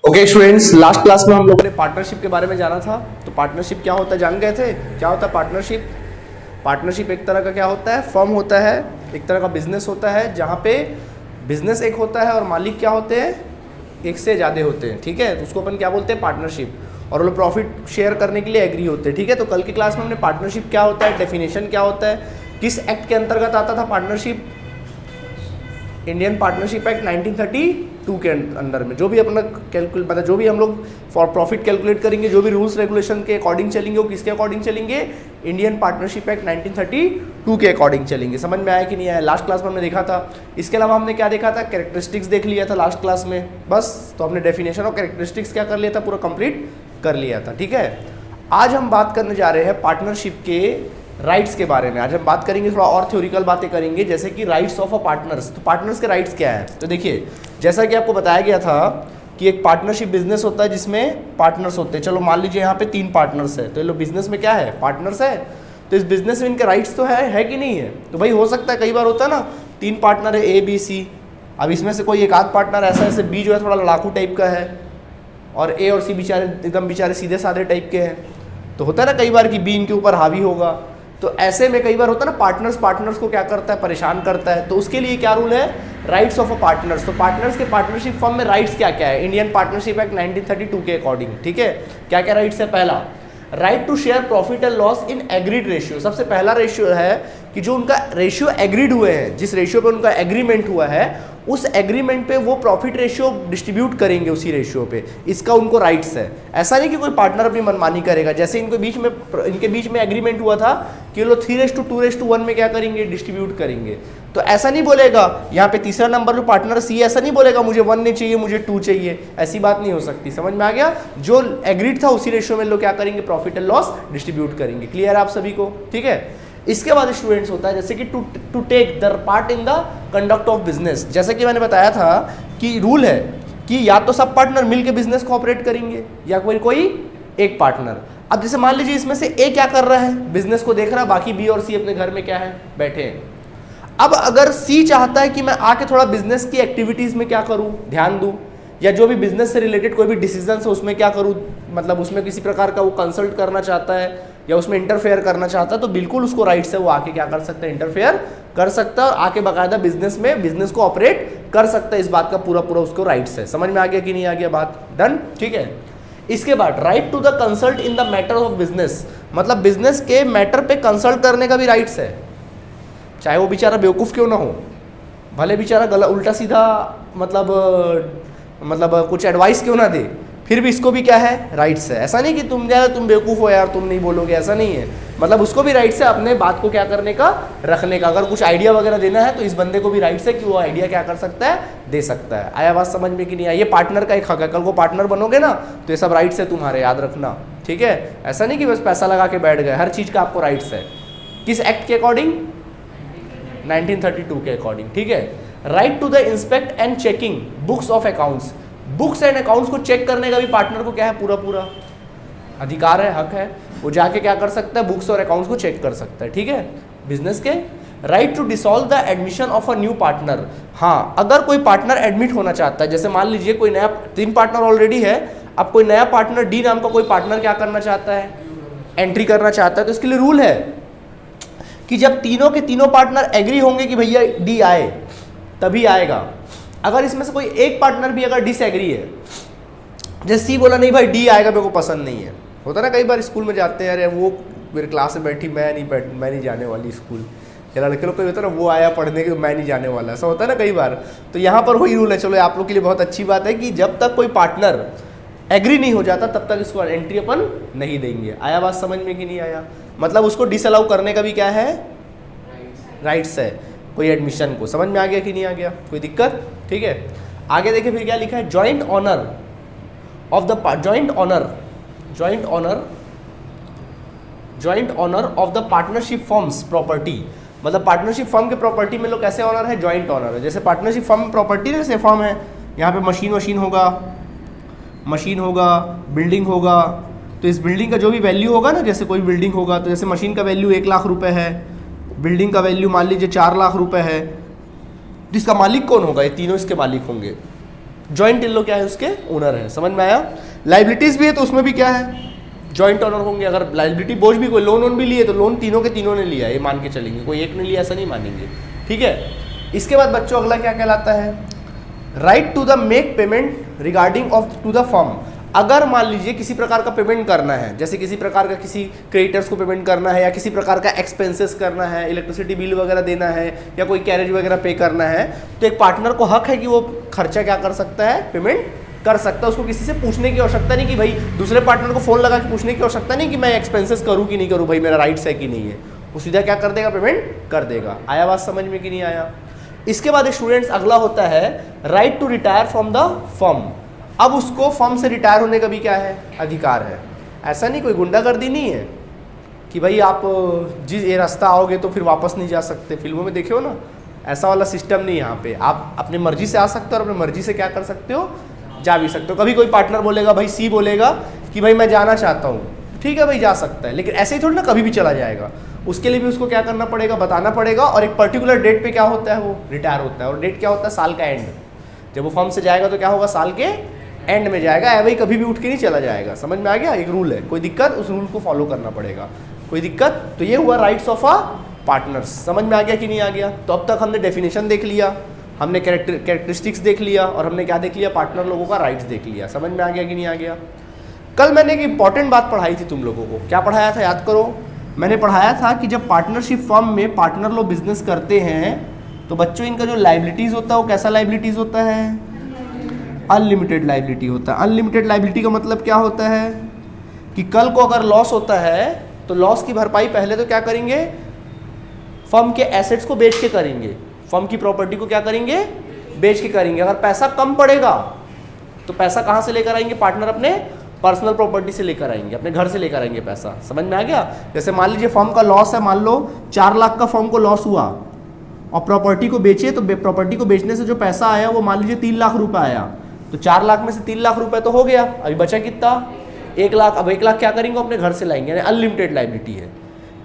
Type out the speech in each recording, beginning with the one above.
Okay students, last class में हम लोगों ने पार्टनरशिप के बारे में जाना था। तो पार्टनरशिप क्या होता है जान गए थे। क्या होता है पार्टनरशिप? पार्टनरशिप एक तरह का क्या होता है, फर्म होता है, एक तरह का बिजनेस होता है जहाँ पे बिजनेस एक होता है और मालिक क्या होते हैं, एक से ज़्यादा होते हैं। ठीक है, तो उसको अपन क्या बोलते हैं, पार्टनरशिप। और वो लोग प्रॉफिट शेयर करने के लिए एग्री होते हैं। ठीक है, तो कल की क्लास में हमने पार्टनरशिप क्या होता है, डेफिनेशन क्या होता है, किस एक्ट के अंतर्गत आता था पार्टनरशिप, इंडियन पार्टनरशिप एक्ट 1932 के अंडर में। जो भी अपना कैलकुलेट मतलब जो भी हम लोग फॉर प्रॉफिट कैलकुलेट करेंगे, जो भी रूल्स रेगुलेशन के अकॉर्डिंग चलेंगे, वो किसके अकॉर्डिंग चलेंगे, इंडियन पार्टनरशिप एक्ट 1932 के अकॉर्डिंग चलेंगे। समझ में आया कि नहीं आया? लास्ट क्लास में हमने देखा था। इसके अलावा हमने क्या देखा था, कैरेक्टरिस्टिक्स देख लिया था लास्ट क्लास में। बस तो हमने डेफिनेशन और कैरेक्टरिस्टिक्स क्या कर लिया था, पूरा कंप्लीट कर लिया था। ठीक है, आज हम बात करने जा रहे हैं पार्टनरशिप के राइट्स के बारे में। आज हम बात करेंगे, थोड़ा और थ्योरिकल बातें करेंगे, जैसे कि राइट्स ऑफ अ पार्टनर्स। तो पार्टनर्स के राइट्स क्या है, तो देखिए जैसा कि आपको बताया गया था कि एक पार्टनरशिप बिजनेस होता है जिसमें पार्टनर्स होते हैं। चलो मान लीजिए यहाँ पे 3 पार्टनर्स है, तो ये लोग बिजनेस में क्या है, पार्टनर्स है। तो इस बिजनेस में इनके राइट्स तो है कि नहीं है? तो भाई हो सकता है, कई बार होता है ना, 3 पार्टनर है, A B C। अब इसमें से कोई एक आध पार्टनर ऐसा है, B जो है थोड़ा लड़ाकू टाइप का है और A और C बेचारे सीधे साधे टाइप के हैं। तो होता है ना कई बार कि B इनके ऊपर हावी होगा। तो ऐसे में कई बार होता है ना, पार्टनर्स को क्या करता है, परेशान करता है। तो उसके लिए क्या रूल है, राइट्स ऑफ अ पार्टनर्स। तो पार्टनर्स के पार्टनरशिप फर्म में राइट्स क्या क्या है, इंडियन पार्टनरशिप एक्ट 1932 के अकॉर्डिंग। ठीक है, क्या क्या राइट्स है? पहला, right to share profit and loss in agreed ratio. सबसे पहला रेशियो है कि जो उनका रेशियो एग्रीड हुए हैं, जिस रेशियो पे उनका एग्रीमेंट हुआ है, उस एग्रीमेंट पे वो प्रॉफिट रेशियो डिस्ट्रीब्यूट करेंगे उसी रेशियो पे। इसका उनको राइट्स है। ऐसा नहीं कि कोई पार्टनर अपनी मनमानी करेगा। जैसे इनके बीच में एग्रीमेंट हुआ था कि लोग 3:2:1 में क्या करेंगे, डिस्ट्रीब्यूट करेंगे। तो ऐसा नहीं बोलेगा, यहाँ पे तीसरा नंबर जो पार्टनर C, ऐसा नहीं बोलेगा मुझे 1 नहीं चाहिए, मुझे 2 चाहिए। ऐसी बात नहीं हो सकती। समझ में आ गया? जो एग्रीड था उसी रेशियो में लोग क्या करेंगे, प्रॉफिट एंड लॉस डिस्ट्रीब्यूट करेंगे। क्लियर है आप सभी को? ठीक है, इसके बाद स्टूडेंट्स होता है जैसे कि to take the part in the conduct of business. जैसे कि मैंने बताया था कि रूल है कि या तो सब पार्टनर मिलकर बिजनेस को ऑपरेट करेंगे या कोई एक पार्टनर। अब जैसे मान लीजिए इसमें से A क्या कर रहा है, बिजनेस को देख रहा है, बाकी B और C अपने घर में क्या है, बैठे हैं। अब अगर C चाहता है कि मैं आके थोड़ा बिजनेस की एक्टिविटीज में क्या करूं, ध्यान दूं, या जो भी बिजनेस से रिलेटेड कोई भी डिसीजन है उसमें क्या करूं, मतलब उसमें किसी प्रकार का वो कंसल्ट करना चाहता है या उसमें इंटरफेयर करना चाहता है, तो बिल्कुल उसको राइट्स है, वो आके क्या कर सकता है, इंटरफेयर कर सकता है और आके बाकायदा बिजनेस को ऑपरेट कर सकता है। इस बात का पूरा उसको राइट्स है। समझ में आ गया कि नहीं आ गया बात? डन। ठीक है, इसके बाद right to the consult in the matter of business, मतलब बिजनेस के मैटर पे कंसल्ट करने का भी राइट्स है, चाहे वो बेचारा बेवकूफ़ क्यों ना हो, भले बेचारा गलत उल्टा सीधा मतलब कुछ एडवाइस क्यों ना दे, फिर भी इसको भी क्या है, राइट्स है। ऐसा नहीं कि तुम बेवकूफ़ हो यार, तुम नहीं बोलोगे, ऐसा नहीं है। मतलब उसको भी राइट्स है अपने बात को क्या करने का, रखने का। अगर कुछ आइडिया वगैरह देना है तो इस बंदे को भी राइट्स है कि वो आइडिया क्या कर सकता है, दे सकता है। आया बात समझ में कि नहीं आया? ये पार्टनर का एक हक है। कल को पार्टनर बनोगे ना तो ये सब राइट्स है तुम्हारे, याद रखना। ठीक है, ऐसा नहीं कि बस पैसा लगा के बैठ गए, हर चीज़ का आपको राइट्स है। किस एक्ट के अकॉर्डिंग? 1932 के अकॉर्डिंग। ठीक है, right to the inspect and checking books of accounts. Books and accounts को चेक करने का भी पार्टनर को क्या है, पूरा अधिकार है, हक है। वो जाके क्या कर सकता है, बुक्स और अकाउंट्स को चेक कर सकता है। ठीक है, बिजनेस के right to dissolve the admission of a new partner. हाँ, अगर कोई पार्टनर एडमिट होना चाहता है, जैसे मान लीजिए कोई नया, 3 पार्टनर ऑलरेडी है, अब कोई नया पार्टनर D नाम का कोई पार्टनर क्या करना चाहता है, एंट्री करना चाहता है, तो इसके लिए रूल है कि जब तीनों के तीनों पार्टनर एग्री होंगे कि भैया D आए, तभी आएगा। अगर इसमें से कोई एक पार्टनर भी अगर डिसएग्री है, जैसे C बोला नहीं भाई D आएगा, मेरे को पसंद नहीं है, होता ना कई बार स्कूल में जाते हैं, अरे वो मेरे क्लास में बैठी, मैं नहीं जाने वाली स्कूल, या लड़के लोग को होता है ना, वो आया पढ़ने के, मैं नहीं जाने वाला, ऐसा होता है ना कई बार। तो यहाँ पर वही रूल है। चलो आप लोग के लिए बहुत अच्छी बात है कि जब तक कोई पार्टनर एग्री नहीं हो जाता तब तक इसको एंट्री अपन नहीं देंगे। आया बात समझ में कि नहीं आया? मतलब उसको डिसअलाउ करने का भी क्या है, राइट्स है, कोई एडमिशन को। समझ में आ गया कि नहीं आ गया? कोई दिक्कत? ठीक है, आगे देखिए फिर क्या लिखा है, joint owner of the partnership firms property. मतलब पार्टनरशिप फर्म के प्रॉपर्टी में लोग कैसे ऑनर है, जॉइंट ऑनर है। जैसे पार्टनरशिप फर्म प्रॉपर्टी जैसे फर्म है, यहाँ पे मशीन होगा, बिल्डिंग होगा, तो इस बिल्डिंग का जो भी वैल्यू होगा ना, जैसे कोई बिल्डिंग होगा, तो जैसे मशीन का वैल्यू 1 लाख रुपए है, बिल्डिंग का वैल्यू मान लीजिए 4 लाख रुपए है, तो इसका मालिक कौन होगा, ये तीनों इसके मालिक होंगे। जॉइंट इन लो क्या है, उसके ओनर है। समझ में आया? लाइबिलिटीज भी है तो उसमें भी क्या है, जॉइंट ओनर होंगे। अगर लाइबिलिटी बोझ भी कोई लोन भी लिए तो लोन तीनों के तीनों ने लिया, ये मान के चलेंगे, कोई एक ने लिया ऐसा नहीं मानेंगे। ठीक है, इसके बाद बच्चों अगला क्या कहलाता है, right to the make payment regarding of to the firm. अगर मान लीजिए किसी प्रकार का पेमेंट करना है, जैसे किसी प्रकार का किसी क्रेडिटर्स को पेमेंट करना है, या किसी प्रकार का एक्सपेंसेस करना है, इलेक्ट्रिसिटी बिल वगैरह देना है, या कोई कैरेज वगैरह पे करना है, तो एक पार्टनर को हक है कि वो खर्चा क्या कर सकता है, पेमेंट कर सकता है। उसको किसी से पूछने की आवश्यकता नहीं कि भाई, दूसरे पार्टनर को फोन लगा के पूछने की आवश्यकता नहीं कि मैं एक्सपेंसेस करूँ कि नहीं करूँ, भाई मेरा राइट्स है कि नहीं है। वो सीधा क्या कर देगा, पेमेंट कर देगा। आया बात समझ में कि नहीं आया? इसके बाद स्टूडेंट्स अगला होता है right to retire from the firm. अब उसको फर्म से रिटायर होने का भी क्या है, अधिकार है। ऐसा नहीं, कोई गुंडागर्दी नहीं है कि भाई आप जिस ये रास्ता आओगे तो फिर वापस नहीं जा सकते। फिल्मों में देखे हो ना, ऐसा वाला सिस्टम नहीं। यहाँ पे आप अपनी मर्जी से आ सकते हो और अपनी मर्जी से क्या कर सकते हो, जा भी सकते हो। कभी कोई पार्टनर बोलेगा, भाई सी बोलेगा कि भाई मैं जाना चाहता हूँ, ठीक है भाई जा सकता है, लेकिन ऐसे ही थोड़ी ना कभी भी चला जाएगा। उसके लिए भी उसको क्या करना पड़ेगा, बताना पड़ेगा, और एक पर्टिकुलर डेट पे क्या होता है, वो रिटायर होता है। और डेट क्या होता है, साल का एंड। जब वो फर्म से जाएगा तो क्या होगा, साल के एंड में जाएगा। भाई कभी भी उठ के नहीं चला जाएगा। समझ में आ गया? एक रूल है, कोई दिक्कत, उस रूल को फॉलो करना पड़ेगा। कोई दिक्कत? तो ये हुआ राइट्स ऑफ अ पार्टनर्स। समझ में आ गया कि नहीं आ गया? तो अब तक हमने डेफिनेशन देख लिया, हमने कैरेक्टरिस्टिक्स देख लिया, और हमने क्या देख लिया, पार्टनर लोगों का राइट्स देख लिया। समझ में आ गया कि नहीं आ गया? कल मैंने एक इंपॉर्टेंट बात पढ़ाई थी तुम लोगों को। क्या पढ़ाया था, याद करो? मैंने पढ़ाया था कि जब पार्टनरशिप फर्म में पार्टनर लोग बिजनेस करते हैं तो बच्चों इनका जो लाइबिलिटीज होता है वो कैसा लाइबिलिटीज होता है, अनलिमिटेड लाइबिलिटी होता है। अनलिमिटेड लाइबिलिटी का मतलब क्या होता है कि कल को अगर लॉस होता है तो लॉस की भरपाई पहले तो क्या करेंगे, फर्म के एसेट्स को बेच के करेंगे, फर्म की प्रॉपर्टी को क्या करेंगे, बेच के करेंगे। अगर पैसा कम पड़ेगा तो पैसा कहाँ से लेकर आएंगे, पार्टनर अपने पर्सनल प्रॉपर्टी से लेकर आएंगे, अपने घर से लेकर आएंगे पैसा। समझ में आ गया? जैसे मान लीजिए फर्म का लॉस है, मान लो 4 लाख का फर्म को लॉस हुआ और प्रॉपर्टी को बेचे, तो प्रॉपर्टी को बेचने से जो पैसा आया वो मान लीजिए 3 लाख रुपए आया, तो 4 लाख में से 3 लाख रुपए तो हो गया, अभी बचा कितना, 1 लाख। अब 1 लाख क्या करेंगे, अपने घर से लाएंगे, यानी अनलिमिटेड लाइबिलिटी है।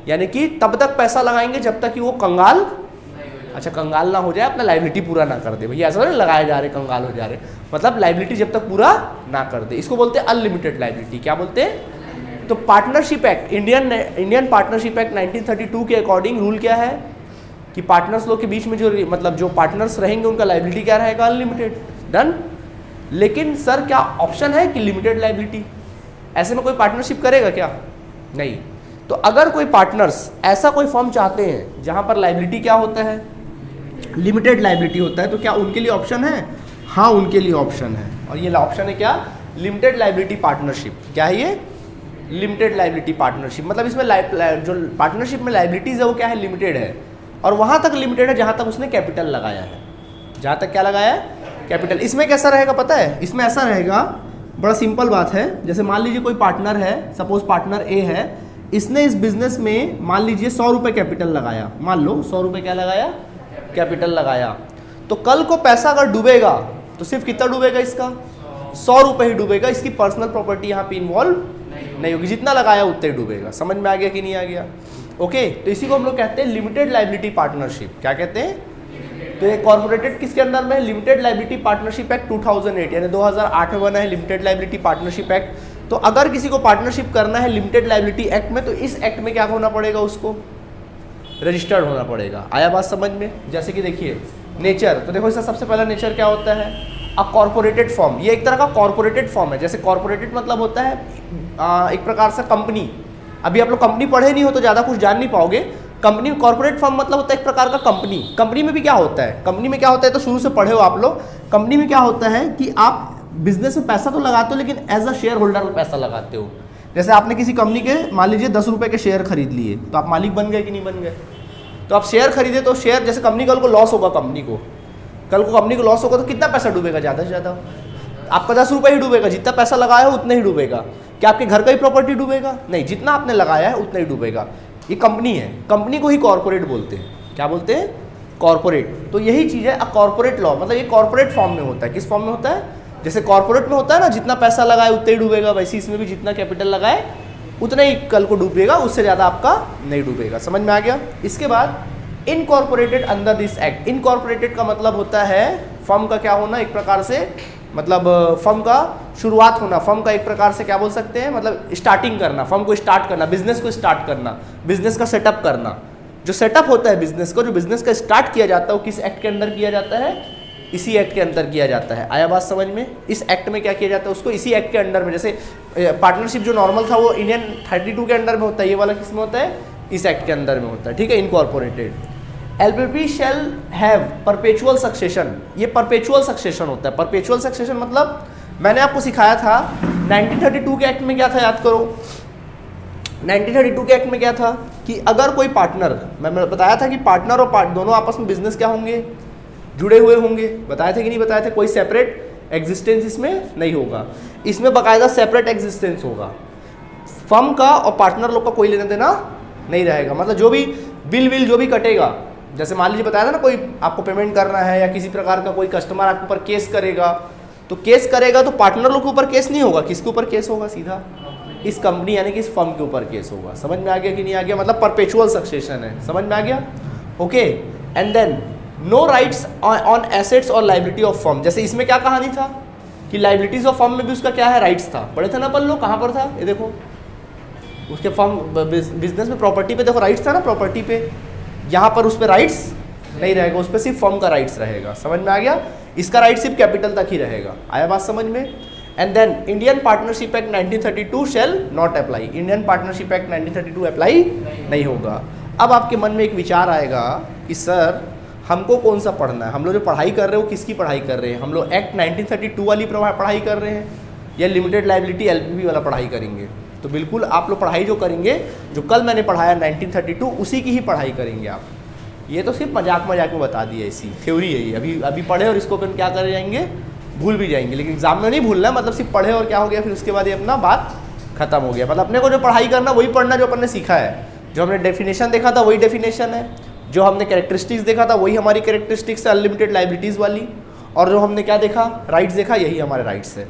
यानी कि तब तक पैसा लगाएंगे जब तक कि वो कंगाल, अच्छा कंगाल ना हो जाए, अपना लाइबिलिटी पूरा ना कर दे। भैया ऐसा नहीं लगाए जा रहे कंगाल हो जा रहे, मतलब लाइबिलिटी जब तक पूरा ना कर दे, इसको बोलते हैं अनलिमिटेड लाइबिलिटी। क्या बोलते हैं? तो partnership act, Indian partnership act 1932 के अकॉर्डिंग रूल क्या है कि पार्टनर्स लोग के बीच में जो मतलब जो पार्टनर्स रहेंगे उनका लाइबिलिटी क्या रहेगा, अनलिमिटेड। डन। लेकिन सर क्या ऑप्शन है कि लिमिटेड लाइबिलिटी? ऐसे में कोई पार्टनरशिप करेगा क्या? नहीं। तो अगर कोई पार्टनर्स ऐसा कोई फर्म चाहते हैं जहां पर लाइबिलिटी क्या होता है, लिमिटेड लाइबिलिटी होता है, तो क्या उनके लिए ऑप्शन है? हाँ उनके लिए ऑप्शन है, और ये ऑप्शन है क्या, लिमिटेड लाइबिलिटी पार्टनरशिप। क्या है ये? Limited liability partnership. मतलब इसमें जो पार्टनरशिप में लाइबिलिटीज है वो क्या है, लिमिटेड है, और वहां तक लिमिटेड है जहां तक उसने कैपिटल लगाया है। जहां तक क्या लगाया है, कैपिटल। इसमें कैसा रहेगा पता है? इसमें ऐसा रहेगा, बड़ा सिंपल बात है। जैसे मान लीजिए कोई पार्टनर है, सपोज पार्टनर ए है, इसने इस बिजनेस में मान लीजिए 100 रुपये कैपिटल लगाया, मान लो 100 रुपये क्या लगाया, कैपिटल लगाया। तो कल को पैसा अगर डूबेगा तो सिर्फ कितना डूबेगा, इसका 100 रुपये ही डूबेगा, इसकी पर्सनल प्रॉपर्टी यहाँ पे इन्वॉल्व नहीं होगी, जितना लगाया उतना ही डूबेगा। समझ में आ गया कि नहीं आ गया? ओके, तो इसी को हम लोग कहते हैं लिमिटेड लाइबिलिटी पार्टनरशिप। क्या कहते हैं? तो ये कॉर्पोरेटेड किसके अंदर में, लिमिटेड लाइबिलिटी पार्टनरशिप एक्ट 2008, यानी 2008 में बना है लिमिटेड लाइबिलिटी पार्टनरशिप एक्ट। तो अगर किसी को पार्टनरशिप करना है लिमिटेड लाइबिलिटी एक्ट में, तो इस एक्ट में क्या होना पड़ेगा, उसको रजिस्टर्ड होना पड़ेगा। आया बात समझ में? जैसे कि देखिए नेचर, तो देखो इसका सबसे पहला नेचर क्या होता है, अ कॉर्पोरेटेड फॉर्म। ये एक तरह का कॉर्पोरेटेड फॉर्म है। जैसे कॉर्पोरेटेड मतलब होता है एक प्रकार से कंपनी। अभी आप लोग कंपनी पढ़े नहीं हो तो ज़्यादा कुछ जान नहीं पाओगे। कंपनी, कॉर्पोरेट फॉर्म मतलब होता है एक प्रकार का कंपनी। कंपनी में भी क्या होता है, कंपनी में क्या होता है, तो शुरू से पढ़े हो आप लोग। कंपनी में क्या होता है कि आप बिजनेस में पैसा तो लगाते हो, लेकिन एज अ शेयर होल्डर में पैसा लगाते हो। जैसे आपने किसी कंपनी के मान लीजिए 10 रुपये के शेयर खरीद लिए, तो आप मालिक बन गए कि नहीं बन गए? तो आप शेयर खरीदे, तो शेयर जैसे कंपनी कल को लॉस होगा, कंपनी को कल को कंपनी को लॉस होगा तो कितना पैसा डूबेगा, ज़्यादा से ज़्यादा आपका 10 रुपये ही डूबेगा। जितना पैसा लगाया हो उतना ही डूबेगा। क्या आपके घर का ही प्रॉपर्टी डूबेगा? नहीं, जितना आपने लगाया है उतना ही डूबेगा। ये कंपनी है, कंपनी को ही कॉर्पोरेट बोलते हैं। क्या बोलते हैं? कॉर्पोरेट। तो यही चीज़ है अ कॉर्पोरेट लॉ, मतलब ये कॉर्पोरेट फॉर्म में होता है। किस फॉर्म में होता है? जैसे कॉर्पोरेट में होता है ना, जितना पैसा लगाए उतना ही डूबेगा, वैसे इसमें भी जितना कैपिटल लगाए उतना ही कल को डूबेगा, उससे ज़्यादा आपका नहीं डूबेगा। समझ में आ गया? इसके बाद incorporated under this act. Incorporated का मतलब होता है फर्म का क्या होना, एक प्रकार से मतलब फर्म का शुरुआत होना, फर्म का एक प्रकार से क्या बोल सकते हैं, मतलब स्टार्टिंग करना, फर्म को स्टार्ट करना, बिजनेस को स्टार्ट करना, बिजनेस का सेटअप करना। जो सेटअप होता है बिजनेस को, जो बिजनेस का स्टार्ट किया जाता है वो किस एक्ट के अंदर किया जाता है, इसी एक्ट के अंदर किया जाता है। आया बात समझ में? इस एक्ट में क्या किया जाता है, उसको इसी एक्ट के अंडर में, जैसे पार्टनरशिप जो नॉर्मल था वो इंडियन 32 के अंडर में होता है, ये वाला किस में होता है, इस एक्ट के अंदर में होता है, ठीक है, incorporated. LPP shall have perpetual succession, ये परपेचुअल सक्सेशन होता है। परपेचुअल सक्सेशन मतलब मैंने आपको सिखाया था 1932 के एक्ट में क्या था, याद करो। 1932 के एक्ट में क्या था कि अगर कोई पार्टनर, मैंने बताया था कि पार्टनर और दोनों आपस में बिजनेस क्या होंगे, जुड़े हुए होंगे, बताए थे कि नहीं बताए थे, कोई सेपरेट एग्जिस्टेंस इसमें नहीं होगा, इसमें बाकायदा सेपरेट एग्जिस्टेंस होगा। फर्म का और पार्टनर लोग का कोई लेना देना नहीं रहेगा, मतलब जो भी बिल जो भी कटेगा, जैसे मान लीजिए बताया था ना, कोई आपको पेमेंट करना है या किसी प्रकार का कोई कस्टमर आपके ऊपर केस करेगा, तो केस करेगा तो पार्टनर लोग के ऊपर केस नहीं होगा, किसके ऊपर केस होगा, सीधा इस कंपनी यानी कि इस फर्म के ऊपर केस होगा। समझ में आ गया कि नहीं आ गया, मतलब परपेचुअल सक्सेशन है, समझ में आ गया, okay. And then no rights on assets और लाइबिलिटी ऑफ फर्म, जैसे इसमें क्या कहानी था कि लाइबिलिटीज ऑफ फर्म में भी उसका क्या है, राइट्स था, पढ़े थे ना अपन लोग, कहाँ पर था, ये देखो उसके फर्म बिजनेस में प्रॉपर्टी पे देखो राइट्स था ना, प्रॉपर्टी पे, यहाँ पर उस पर राइट्स नहीं रहेगा, उस पर सिर्फ फर्म का राइट्स रहेगा। समझ में आ गया, इसका राइट सिर्फ कैपिटल तक ही रहेगा। आया बात समझ में? And then Indian partnership act 1932 shall not apply, Indian partnership act 1932 apply नहीं होगा। अब आपके मन में एक विचार आएगा कि सर हमको कौन सा पढ़ना है, हम लोग जो पढ़ाई कर रहे हैं वो किसकी पढ़ाई कर रहे हैं, हम लोग एक्ट 1932 वाली पढ़ाई कर रहे हैं या लिमिटेड लाइबिलिटी एलपीपी वाला पढ़ाई करेंगे? तो बिल्कुल आप लोग पढ़ाई जो करेंगे, जो कल मैंने पढ़ाया 1932, उसी की ही पढ़ाई करेंगे आप। ये तो सिर्फ मजाक में बता दिया, इसी थ्योरी है ये, अभी पढ़े और इसको अपन क्या कर जाएंगे, भूल भी जाएंगे, लेकिन एग्जाम में नहीं भूलना, मतलब सिर्फ पढ़े और क्या हो गया, फिर उसके बाद ये अपना बात खत्म हो गया। मतलब अपने को जो पढ़ाई करना वही पढ़ना जो अपन ने सीखा है, जो हमने डेफिनेशन देखा था वही डेफिनेशन है, जो हमने कैरेक्टरिस्टिक्स देखा था वही हमारी कैरेक्टरिस्टिक्स है अनलिमिटेड लाइबिलिटीज़ वाली, और जो हमने क्या देखा, राइट्स देखा, यही हमारे राइट्स है।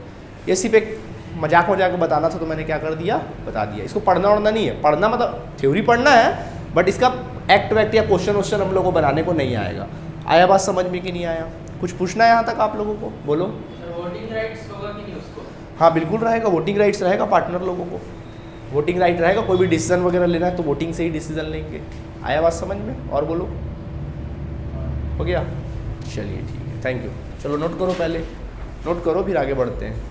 ये सिर्फ एक मजाक बताना था तो मैंने क्या कर दिया, बता दिया। इसको पढ़ना उड़ना नहीं है, पढ़ना मतलब थ्योरी पढ़ना है, बट इसका एक्ट वैक्ट या क्वेश्चन हम लोगों को बनाने को नहीं आएगा। आया बात समझ में कि नहीं आया? कुछ पूछना है यहाँ तक आप लोगों को, बोलो। वोटिंग राइट्स होगा कि नहीं उसको? हाँ बिल्कुल रहेगा, वोटिंग राइट्स रहेगा, पार्टनर लोगों को वोटिंग राइट रहेगा, कोई भी डिसीजन वगैरह लेना है तो वोटिंग से ही डिसीजन लेंगे। आया बात समझ में? और बोलो, हो गया? चलिए ठीक है, थैंक यू। चलो नोट करो, पहले नोट करो फिर आगे बढ़ते हैं।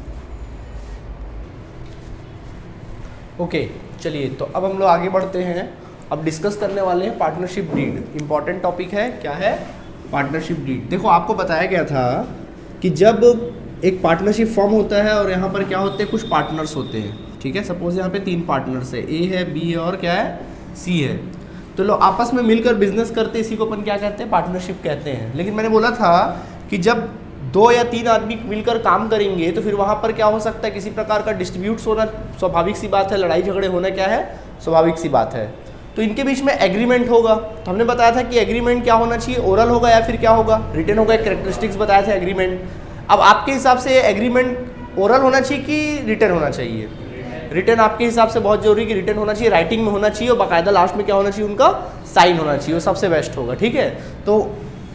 ओके चलिए, तो अब हम लोग आगे बढ़ते हैं। अब डिस्कस करने वाले हैं पार्टनरशिप डीड। इंपॉर्टेंट टॉपिक है, क्या है? Partnership deed. देखो आपको बताया गया था कि जब एक पार्टनरशिप फॉर्म होता है और यहाँ पर क्या होते हैं, कुछ पार्टनर्स होते हैं, ठीक है। सपोज यहाँ पे 3 पार्टनर्स है, ए है, बी है और क्या है, सी है। तो लोग आपस में मिलकर बिजनेस करते हैं, इसी को अपन क्या कहते हैं, पार्टनरशिप कहते हैं। लेकिन मैंने बोला था कि जब 2 या 3 आदमी मिलकर काम करेंगे तो फिर वहाँ पर क्या हो सकता है, किसी प्रकार का डिस्ट्रीब्यूट्स होना स्वाभाविक सी बात है, लड़ाई झगड़े होना क्या है, स्वाभाविक सी बात है। तो इनके बीच में एग्रीमेंट होगा। तो हमने बताया था कि एग्रीमेंट क्या होना चाहिए, ओरल होगा या फिर क्या होगा, रिटन होगा। एक कैरेक्टरिस्टिक्स बताया था एग्रीमेंट। अब आपके हिसाब से एग्रीमेंट ओरल होना चाहिए कि रिटन होना चाहिए? रिटन आपके हिसाब से बहुत जरूरी कि रिटन होना चाहिए, राइटिंग में होना चाहिए और बाकायदा लास्ट में क्या होना चाहिए, उनका साइन होना चाहिए, वो सबसे बेस्ट होगा, ठीक है। तो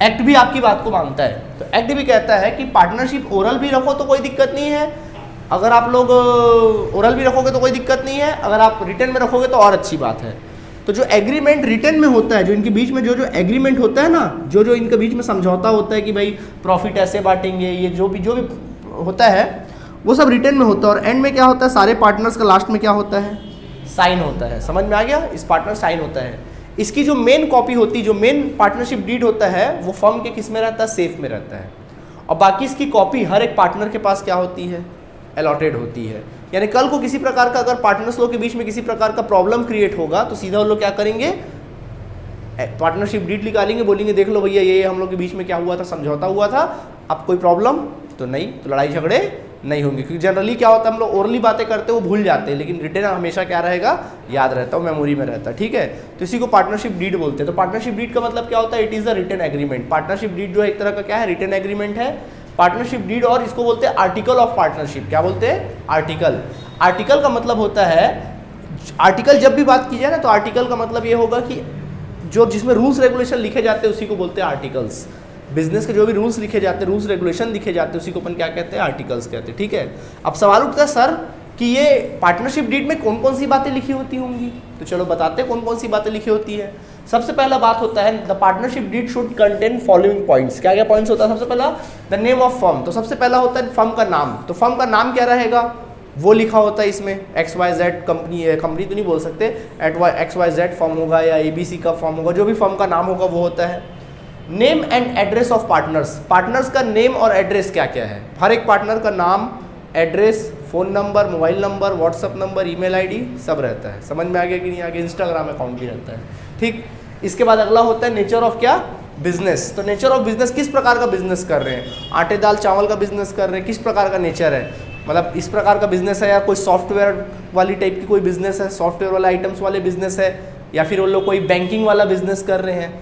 एक्ट भी आपकी बात को मानता है। तो एक्ट भी कहता है कि पार्टनरशिप ओरल भी रखो तो कोई दिक्कत नहीं है, अगर आप लोग ओरल भी रखोगे तो कोई दिक्कत नहीं है, अगर आप रिटन में रखोगे तो और अच्छी बात है। तो जो एग्रीमेंट रिटन में होता है, जो इनके बीच में जो एग्रीमेंट होता है ना, जो इनके बीच में समझौता होता है कि भाई प्रॉफिट ऐसे बांटेंगे, ये जो भी होता है वो सब रिटन में होता है। और एंड में क्या होता है, सारे पार्टनर्स का लास्ट में क्या होता है, साइन होता है। समझ में आ गया? इस पार्टनर साइन होता है। इसकी जो मेन कॉपी होती है, जो मेन पार्टनरशिप डीड होता है, वो फर्म के किस में रहता है, सेफ में रहता है। और बाकी इसकी कॉपी हर एक पार्टनर के पास क्या होती है, अलॉटेड होती है। यानी कल को किसी प्रकार का अगर पार्टनर्स लोग के बीच में किसी प्रकार का प्रॉब्लम क्रिएट होगा तो सीधा वो लोग क्या करेंगे, पार्टनरशिप डीड निकालेंगे, बोलेंगे देख लो भैया ये हम लोग के बीच में क्या हुआ था, समझौता हुआ था, अब कोई प्रॉब्लम तो नहीं, तो लड़ाई झगड़े नहीं होंगे। क्योंकि जनरली क्या होता है, हम लोग ओरली बातें करते हैं वो भूल जाते हैं, लेकिन रिटन हमेशा क्या रहेगा, याद रहता है, मेमोरी में रहता है, ठीक है। तो इसी को पार्टनरशिप डीड बोलते हैं। तो पार्टनरशिप डीड का मतलब क्या होता है, it is the written agreement. Partnership deed जो है एक तरह का क्या है, रिटन एग्रीमेंट है पार्टनरशिप डीड। और इसको बोलते हैं आर्टिकल ऑफ पार्टनरशिप। क्या बोलते हैं, आर्टिकल। आर्टिकल का मतलब होता है, आर्टिकल जब भी बात की जाए ना तो आर्टिकल का मतलब ये होगा कि जो जिसमें रूल्स रेगुलेशन लिखे जाते हैं उसी को बोलते हैं आर्टिकल्स। बिजनेस के जो भी रूल्स लिखे जाते हैं, रूल्स रेगुलेशन लिखे जाते हैं, उसी को अपन क्या कहते हैं, आर्टिकल्स कहते हैं। ठीक है, अब सवाल उठता है सर कि ये पार्टनरशिप डीड में कौन कौन सी बातें लिखी होती होंगी, तो चलो बताते हैं कौन कौन सी बातें लिखी होती है। सबसे पहला बात होता है the partnership deed should contain following points. क्या क्या पॉइंट्स होता है? सबसे पहला द नेम ऑफ फर्म, तो सबसे पहला होता है फर्म का नाम। तो फर्म का नाम क्या रहेगा वो लिखा होता है इसमें, XYZ कंपनी है, कंपनी तो नहीं बोल सकते, XYZ फर्म होगा या ABC का फर्म होगा, जो भी फर्म का नाम होगा वो होता है। Name and address of partners, partners का नेम और एड्रेस क्या क्या है, हर एक पार्टनर का नाम, address, phone number, mobile number, WhatsApp number, email ID सब रहता है। समझ में आ गया कि नहीं आ गया? इंस्टाग्राम अकाउंट भी रहता है। ठीक, इसके बाद अगला होता है नेचर ऑफ क्या, बिजनेस। तो नेचर ऑफ बिजनेस, किस प्रकार का बिजनेस कर रहे हैं, आटे दाल चावल का बिजनेस कर रहे हैं, किस प्रकार का नेचर है, मतलब इस प्रकार का बिजनेस है या कोई सॉफ्टवेयर वाली टाइप की कोई बिजनेस है, सॉफ्टवेयर वाला आइटम्स वाले बिजनेस है, या फिर वो लोग कोई बैंकिंग वाला बिजनेस कर रहे हैं,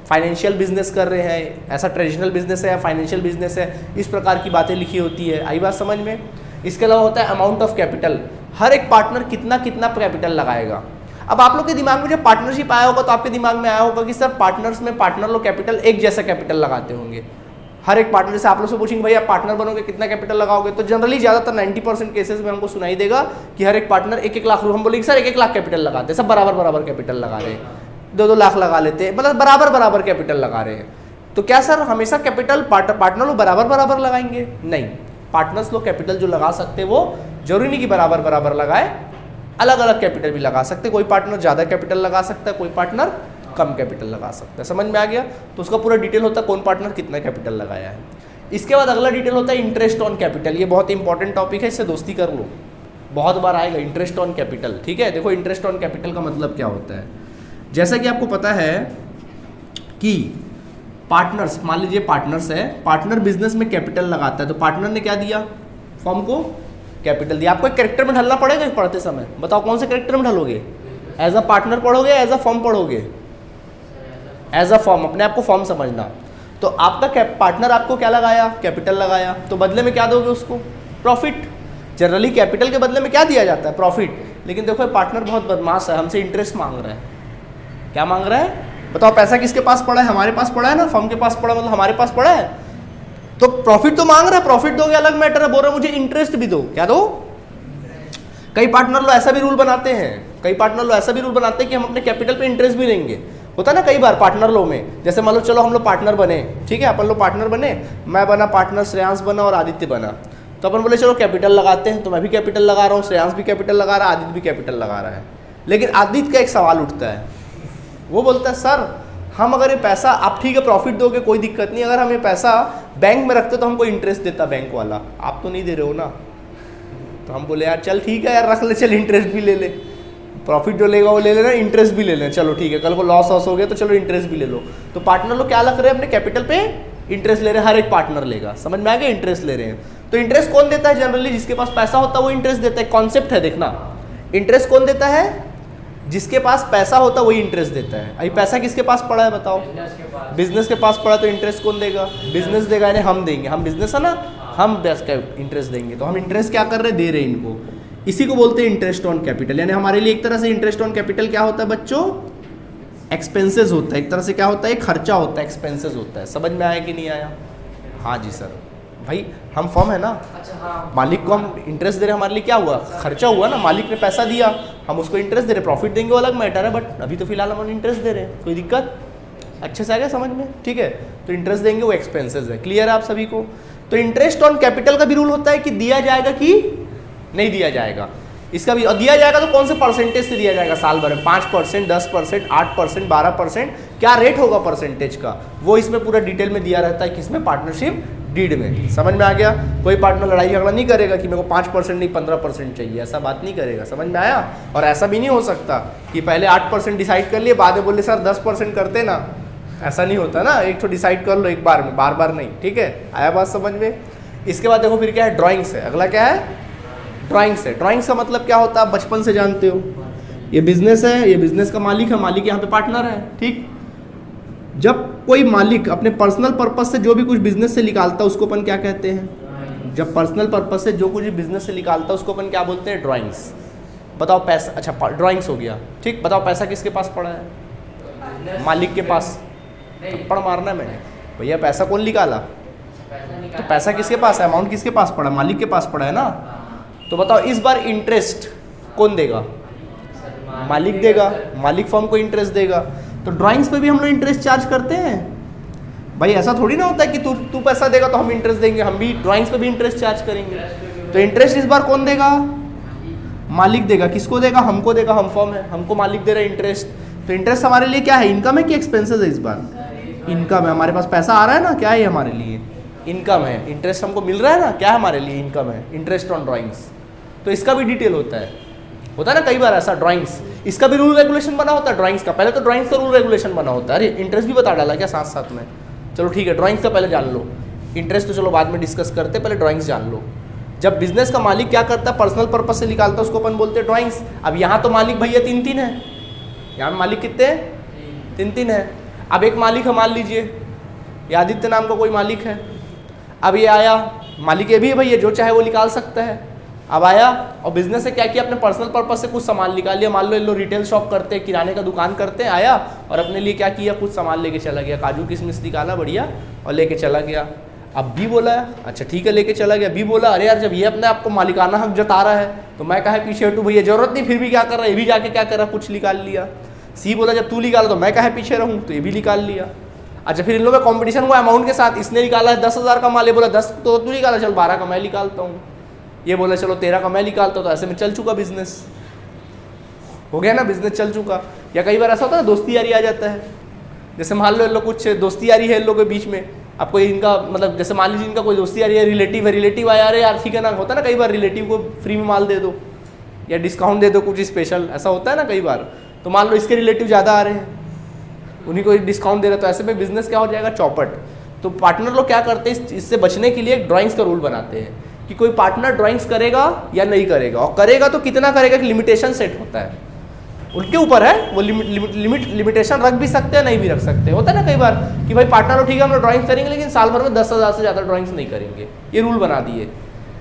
फाइनेंशियल बिजनेस कर रहे हैं, ऐसा ट्रेडिशनल बिजनेस है या फाइनेंशियल बिजनेस है, इस प्रकार की बातें लिखी होती है। आई बात समझ में? इसके अलावा होता है अमाउंट ऑफ कैपिटल, हर एक पार्टनर कितना कितना कैपिटल लगाएगा। अब आप लोग के दिमाग में जब पार्टनरशिप आया होगा तो आपके दिमाग में आया होगा कि सर पार्टनर्स में पार्टनर लोग कैपिटल एक जैसा कैपिटल लगाते होंगे, हर एक पार्टनर से आप लोग से पूछेंगे भाई आप पार्टनर बनोगे कितना कैपिटल लगाओगे, तो जनरली ज़्यादातर 90% केसेस में हमको सुनाई देगा कि हर एक पार्टनर 1-1 लाख, हम बोलेंगे सर 1-1 लाख कैपिटल लगाते हैं, सब बराबर बराबर कैपिटल लगा रहे हैं, 2-2 लाख लगा लेते हैं, मतलब बराबर बराबर कैपिटल लगा रहे हैं। तो क्या सर हमेशा कैपिटल पार्टनर लोग बराबर बराबर लगाएंगे? नहीं, पार्टनर्स लोग कैपिटल जो लगा सकते हैं वो जरूरी नहीं कि बराबर बराबर लगाए, अलग अलग कैपिटल भी लगा सकते, कोई पार्टनर ज़्यादा कैपिटल लगा सकता है, कोई पार्टनर कम कैपिटल लगा सकता है। समझ में आ गया? तो उसका पूरा डिटेल होता है कौन पार्टनर कितना कैपिटल लगाया है। इसके बाद अगला डिटेल होता है इंटरेस्ट ऑन कैपिटल, ये बहुत इंपॉर्टेंट टॉपिक है, इससे दोस्ती कर लो, बहुत बार आएगा इंटरेस्ट ऑन कैपिटल। ठीक है, देखो इंटरेस्ट ऑन कैपिटल का मतलब क्या होता है। जैसा कि आपको पता है कि पार्टनर्स, मान लीजिए पार्टनर्स है, पार्टनर बिजनेस में कैपिटल लगाता है, तो पार्टनर ने क्या दिया, फर्म को कैपिटल दिया। आपको एक कैरेक्टर में ढलना पड़ेगा पढ़ते समय, बताओ कौन से कैरेक्टर में ढलोगे, एज अ पार्टनर पढ़ोगे, एज अ फर्म पढ़ोगे, एज अ फर्म, अपने आप को फर्म समझना। तो आपका पार्टनर आपको क्या लगाया, कैपिटल लगाया, तो बदले में क्या दोगे उसको, प्रॉफिट। जनरली कैपिटल के बदले में क्या दिया जाता है, प्रॉफिट। लेकिन देखो पार्टनर बहुत बदमाश है, हमसे इंटरेस्ट मांग रहा है। क्या मांग रहा है बताओ, पैसा किसके पास पड़ा है, हमारे पास पड़ा है ना, फर्म के पास पड़ा मतलब हमारे पास पड़ा है, तो प्रॉफिट तो मांग रहा है, प्रॉफिट दोगे अलग मैटर है, बोल रहा है मुझे इंटरेस्ट भी दो, क्या दो। कई पार्टनर लोग ऐसा भी रूल बनाते हैं, कई पार्टनर लोग ऐसा भी रूल बनाते हैं कि हम अपने कैपिटल पे इंटरेस्ट भी लेंगे। होता है ना कई बार पार्टनर लो में, जैसे मान लो चलो हम लोग पार्टनर बने, ठीक है, अपन लोग पार्टनर बने, मैं बना पार्टनर, श्रेयांश बना और आदित्य बना, तो अपन बोले चलो कैपिटल लगाते हैं, तो मैं भी कैपिटल लगा रहा हूँ, श्रेयांश भी कैपिटल लगा रहा है, आदित्य भी कैपिटल लगा रहा है। लेकिन आदित्य का एक सवाल उठता है, वो बोलता है सर हम अगर ये पैसा, आप ठीक है प्रॉफिट दोगे कोई दिक्कत नहीं, अगर हम ये पैसा बैंक में रखते तो हमको इंटरेस्ट देता बैंक वाला, आप तो नहीं दे रहे हो ना। तो हम बोले यार चल ठीक है यार रख ले, चल इंटरेस्ट भी ले ले, प्रॉफिट जो लेगा वो ले लेना, इंटरेस्ट भी ले लेना, चलो ठीक है, कल को लॉस हो गया तो चलो इंटरेस्ट भी ले लो। तो पार्टनर लोग क्या लग रहे हैं, अपने कैपिटल पे इंटरेस्ट ले रहे हैं, हर एक पार्टनर लेगा, समझ में आ गया, इंटरेस्ट ले रहे हैं। तो इंटरेस्ट कौन देता है, जनरली जिसके पास पैसा होता है वो इंटरेस्ट देता है, कॉन्सेप्ट है देखना, इंटरेस्ट कौन देता है, जिसके पास पैसा होता है वही इंटरेस्ट देता है। अभी पैसा किसके पास पड़ा है बताओ, बिजनेस के पास पड़ा, तो इंटरेस्ट कौन देगा, बिजनेस देगा, यानी हम देंगे, हम बिजनेस है ना, हम बेस्ट इंटरेस्ट देंगे। तो हम इंटरेस्ट क्या कर रहे हैं, दे रहे हैं इनको, इसी को बोलते हैं इंटरेस्ट ऑन कैपिटल। यानी हमारे लिए एक तरह से इंटरेस्ट ऑन कैपिटल क्या होता है बच्चों, एक्सपेंसेस होता है, एक तरह से क्या होता है, खर्चा होता है, एक्सपेंसेस होता है। समझ में आया कि नहीं आया? हाँ जी सर, भाई हम फर्म है ना, मालिक को हम इंटरेस्ट दे रहे हैं, हमारे लिए क्या हुआ, खर्चा हुआ ना, मालिक ने पैसा दिया, हम उसको इंटरेस्ट दे रहे, प्रॉफिट देंगे वो अलग मैटर है, बट अभी तो फिलहाल हम इंटरेस्ट दे रहे हैं, कोई दिक्कत, अच्छे से आ गया समझ में, ठीक है। तो इंटरेस्ट देंगे वो एक्सपेंसेस है, क्लियर है आप सभी को। तो इंटरेस्ट ऑन कैपिटल का भी रूल होता है कि दिया जाएगा कि नहीं दिया जाएगा, इसका भी, और दिया जाएगा तो कौन से परसेंटेज से दिया जाएगा, साल भर में 5%, 10%, 8%, 12%, क्या रेट होगा परसेंटेज का, वो इसमें पूरा डिटेल में दिया रहता है, किसमें, पार्टनरशिप डीड में। समझ में आ गया? कोई पार्टनर लड़ाई झगड़ा नहीं करेगा कि मेरे को 5% नहीं 15% चाहिए, ऐसा बात नहीं करेगा, समझ में आया। और ऐसा भी नहीं हो सकता कि पहले 8% डिसाइड कर लिए, बाद में बोले सर 10% करते ना, ऐसा नहीं होता ना, एक तो डिसाइड कर लो एक बार में, बार बार नहीं, ठीक है, आया बात समझ में। इसके बाद देखो फिर क्या है, ड्राइंग्स है, अगला क्या है, ड्राइंग्स है। ड्राइंग्स का मतलब क्या होता है, आप बचपन से जानते हो, ये बिजनेस है, ये बिजनेस का मालिक है, मालिक यहाँ पे पार्टनर है, ठीक। जब कोई मालिक अपने पर्सनल पर्पस से जो भी कुछ बिजनेस से निकालता है उसको अपन क्या कहते हैं, जब पर्सनल पर्पस से जो कुछ भी बिजनेस से निकालता है उसको अपन क्या बोलते हैं, ड्राइंग्स। बताओ पैसा, अच्छा ड्राइंग्स हो गया, ठीक। बताओ पैसा किसके पास पड़ा है, मालिक के पास, थप्पड़ मारना है मैंने, भैया पैसा कौन निकाला? तो पैसा किसके पास है, अमाउंट किसके पास पड़ा, मालिक के पास पड़ा है ना। तो बताओ इस बार इंटरेस्ट कौन देगा? मालिक देगा, मालिक फर्म को इंटरेस्ट देगा। तो ड्राइंग्स पे भी हम लोग इंटरेस्ट चार्ज करते हैं भाई, ऐसा थोड़ी ना होता है कि तू पैसा देगा तो हम इंटरेस्ट देंगे, हम भी ड्राइंग्स पे भी इंटरेस्ट चार्ज करेंगे। तो इंटरेस्ट इस बार कौन देगा? मालिक देगा। किसको देगा? हमको देगा, हम फर्म है, हमको मालिक दे रहा है इंटरेस्ट। तो इंटरेस्ट हमारे लिए क्या है, इनकम है कि एक्सपेंसेस है? इस बार इनकम है, हमारे पास पैसा आ रहा है ना, क्या है हमारे लिए? इनकम है। इंटरेस्ट हमको मिल रहा है ना, क्या है हमारे लिए? इनकम है, इंटरेस्ट ऑन ड्राइंग्स। तो इसका भी डिटेल होता है ना कई बार ऐसा, ड्राइंग्स इसका भी रूल रेगुलेशन बना होता है ड्राइंग्स का। पहले तो ड्राइंग्स का रूल रेगुलेशन बना होता है। अरे इंटरेस्ट भी बता डाला क्या साथ साथ में? चलो ठीक है, ड्राइंग्स का पहले जान लो, इंटरेस्ट तो चलो बाद में डिस्कस करते, पहले ड्राइंग्स जान लो। जब बिजनेस का मालिक क्या करता है, पर्सनल पर्पस से निकालता है, उसको अपन बोलते हैं ड्राइंग्स। अब यहाँ तो मालिक भैया 3 है, यहाँ मालिक कितने हैं? 3 है। अब एक मालिक है, मान लीजिए ये आदित्य नाम का कोई मालिक है। अब ये आया, मालिक ये भी है भैया, जो चाहे वो निकाल सकता है। अब आया और बिजनेस से क्या किया, अपने पर्सनल पर्पस से कुछ सामान निकाल लिया। मान लो ये लोग रिटेल शॉप करते हैं, किराने का दुकान करते हैं, आया और अपने लिए क्या किया, कुछ सामान लेके चला गया, काजू किशमिश निकाला बढ़िया और लेके चला गया। अब भी बोला अच्छा ठीक है लेके चला गया, भी बोला अरे यार जब ये अपने आप को मालिकाना हक जता रहा है तो मैं कहे पीछे हटूं, भैया जरूरत नहीं, फिर भी क्या कर रहा है, ये भी जाके क्या कर रहा, कुछ निकाल लिया। सी बोला जब तू निकाला तो मैं कहे पीछे रहूँ, तो ये भी निकाल लिया। अच्छा फिर इन लोगों में कॉम्पिटिशन हुआ अमाउंट के साथ, इसने निकाला है 10,000 का माल, ये बोला 10 तो तू निकाला, चल 12 का मैं निकालता हूँ, ये बोला चलो 13 का मैं निकालता हूँ। तो ऐसे में चल चुका बिजनेस, हो गया ना, बिजनेस चल चुका। या कई बार ऐसा होता है ना दोस्ती यारी आ जाता है, जैसे मान लो इन लोग कुछ दोस्ती यारी है इन लोगों के बीच में, अब कोई इनका मतलब जैसे मान लीजिए इनका कोई दोस्ती यारी है, रिलेटिव है, रिलेटिव आया अरे यार ठीक है ना, होता है ना कई बार रिलेटिव को फ्री में माल दे दो या डिस्काउंट दे दो कुछ स्पेशल, ऐसा होता है ना कई बार। तो मान लो इसके रिलेटिव ज़्यादा आ रहे हैं, उन्हीं को डिस्काउंट दे रहे, तो ऐसे में बिजनेस क्या हो जाएगा, चौपट। तो पार्टनर लोग क्या करते हैं, इससे बचने के लिए ड्राइंग्स का रूल बनाते हैं कि कोई पार्टनर ड्राइंग्स करेगा या नहीं करेगा, और करेगा तो कितना करेगा, कि लिमिटेशन सेट होता है उनके ऊपर है, वो लिमिटेशन रख भी सकते हैं नहीं भी रख सकते। होता है ना कई बार कि भाई पार्टनर ठीक है हम लोग ड्राइंग्स करेंगे लेकिन साल भर में 10,000 से ज़्यादा ड्राइंग्स नहीं करेंगे, ये रूल बना दिए।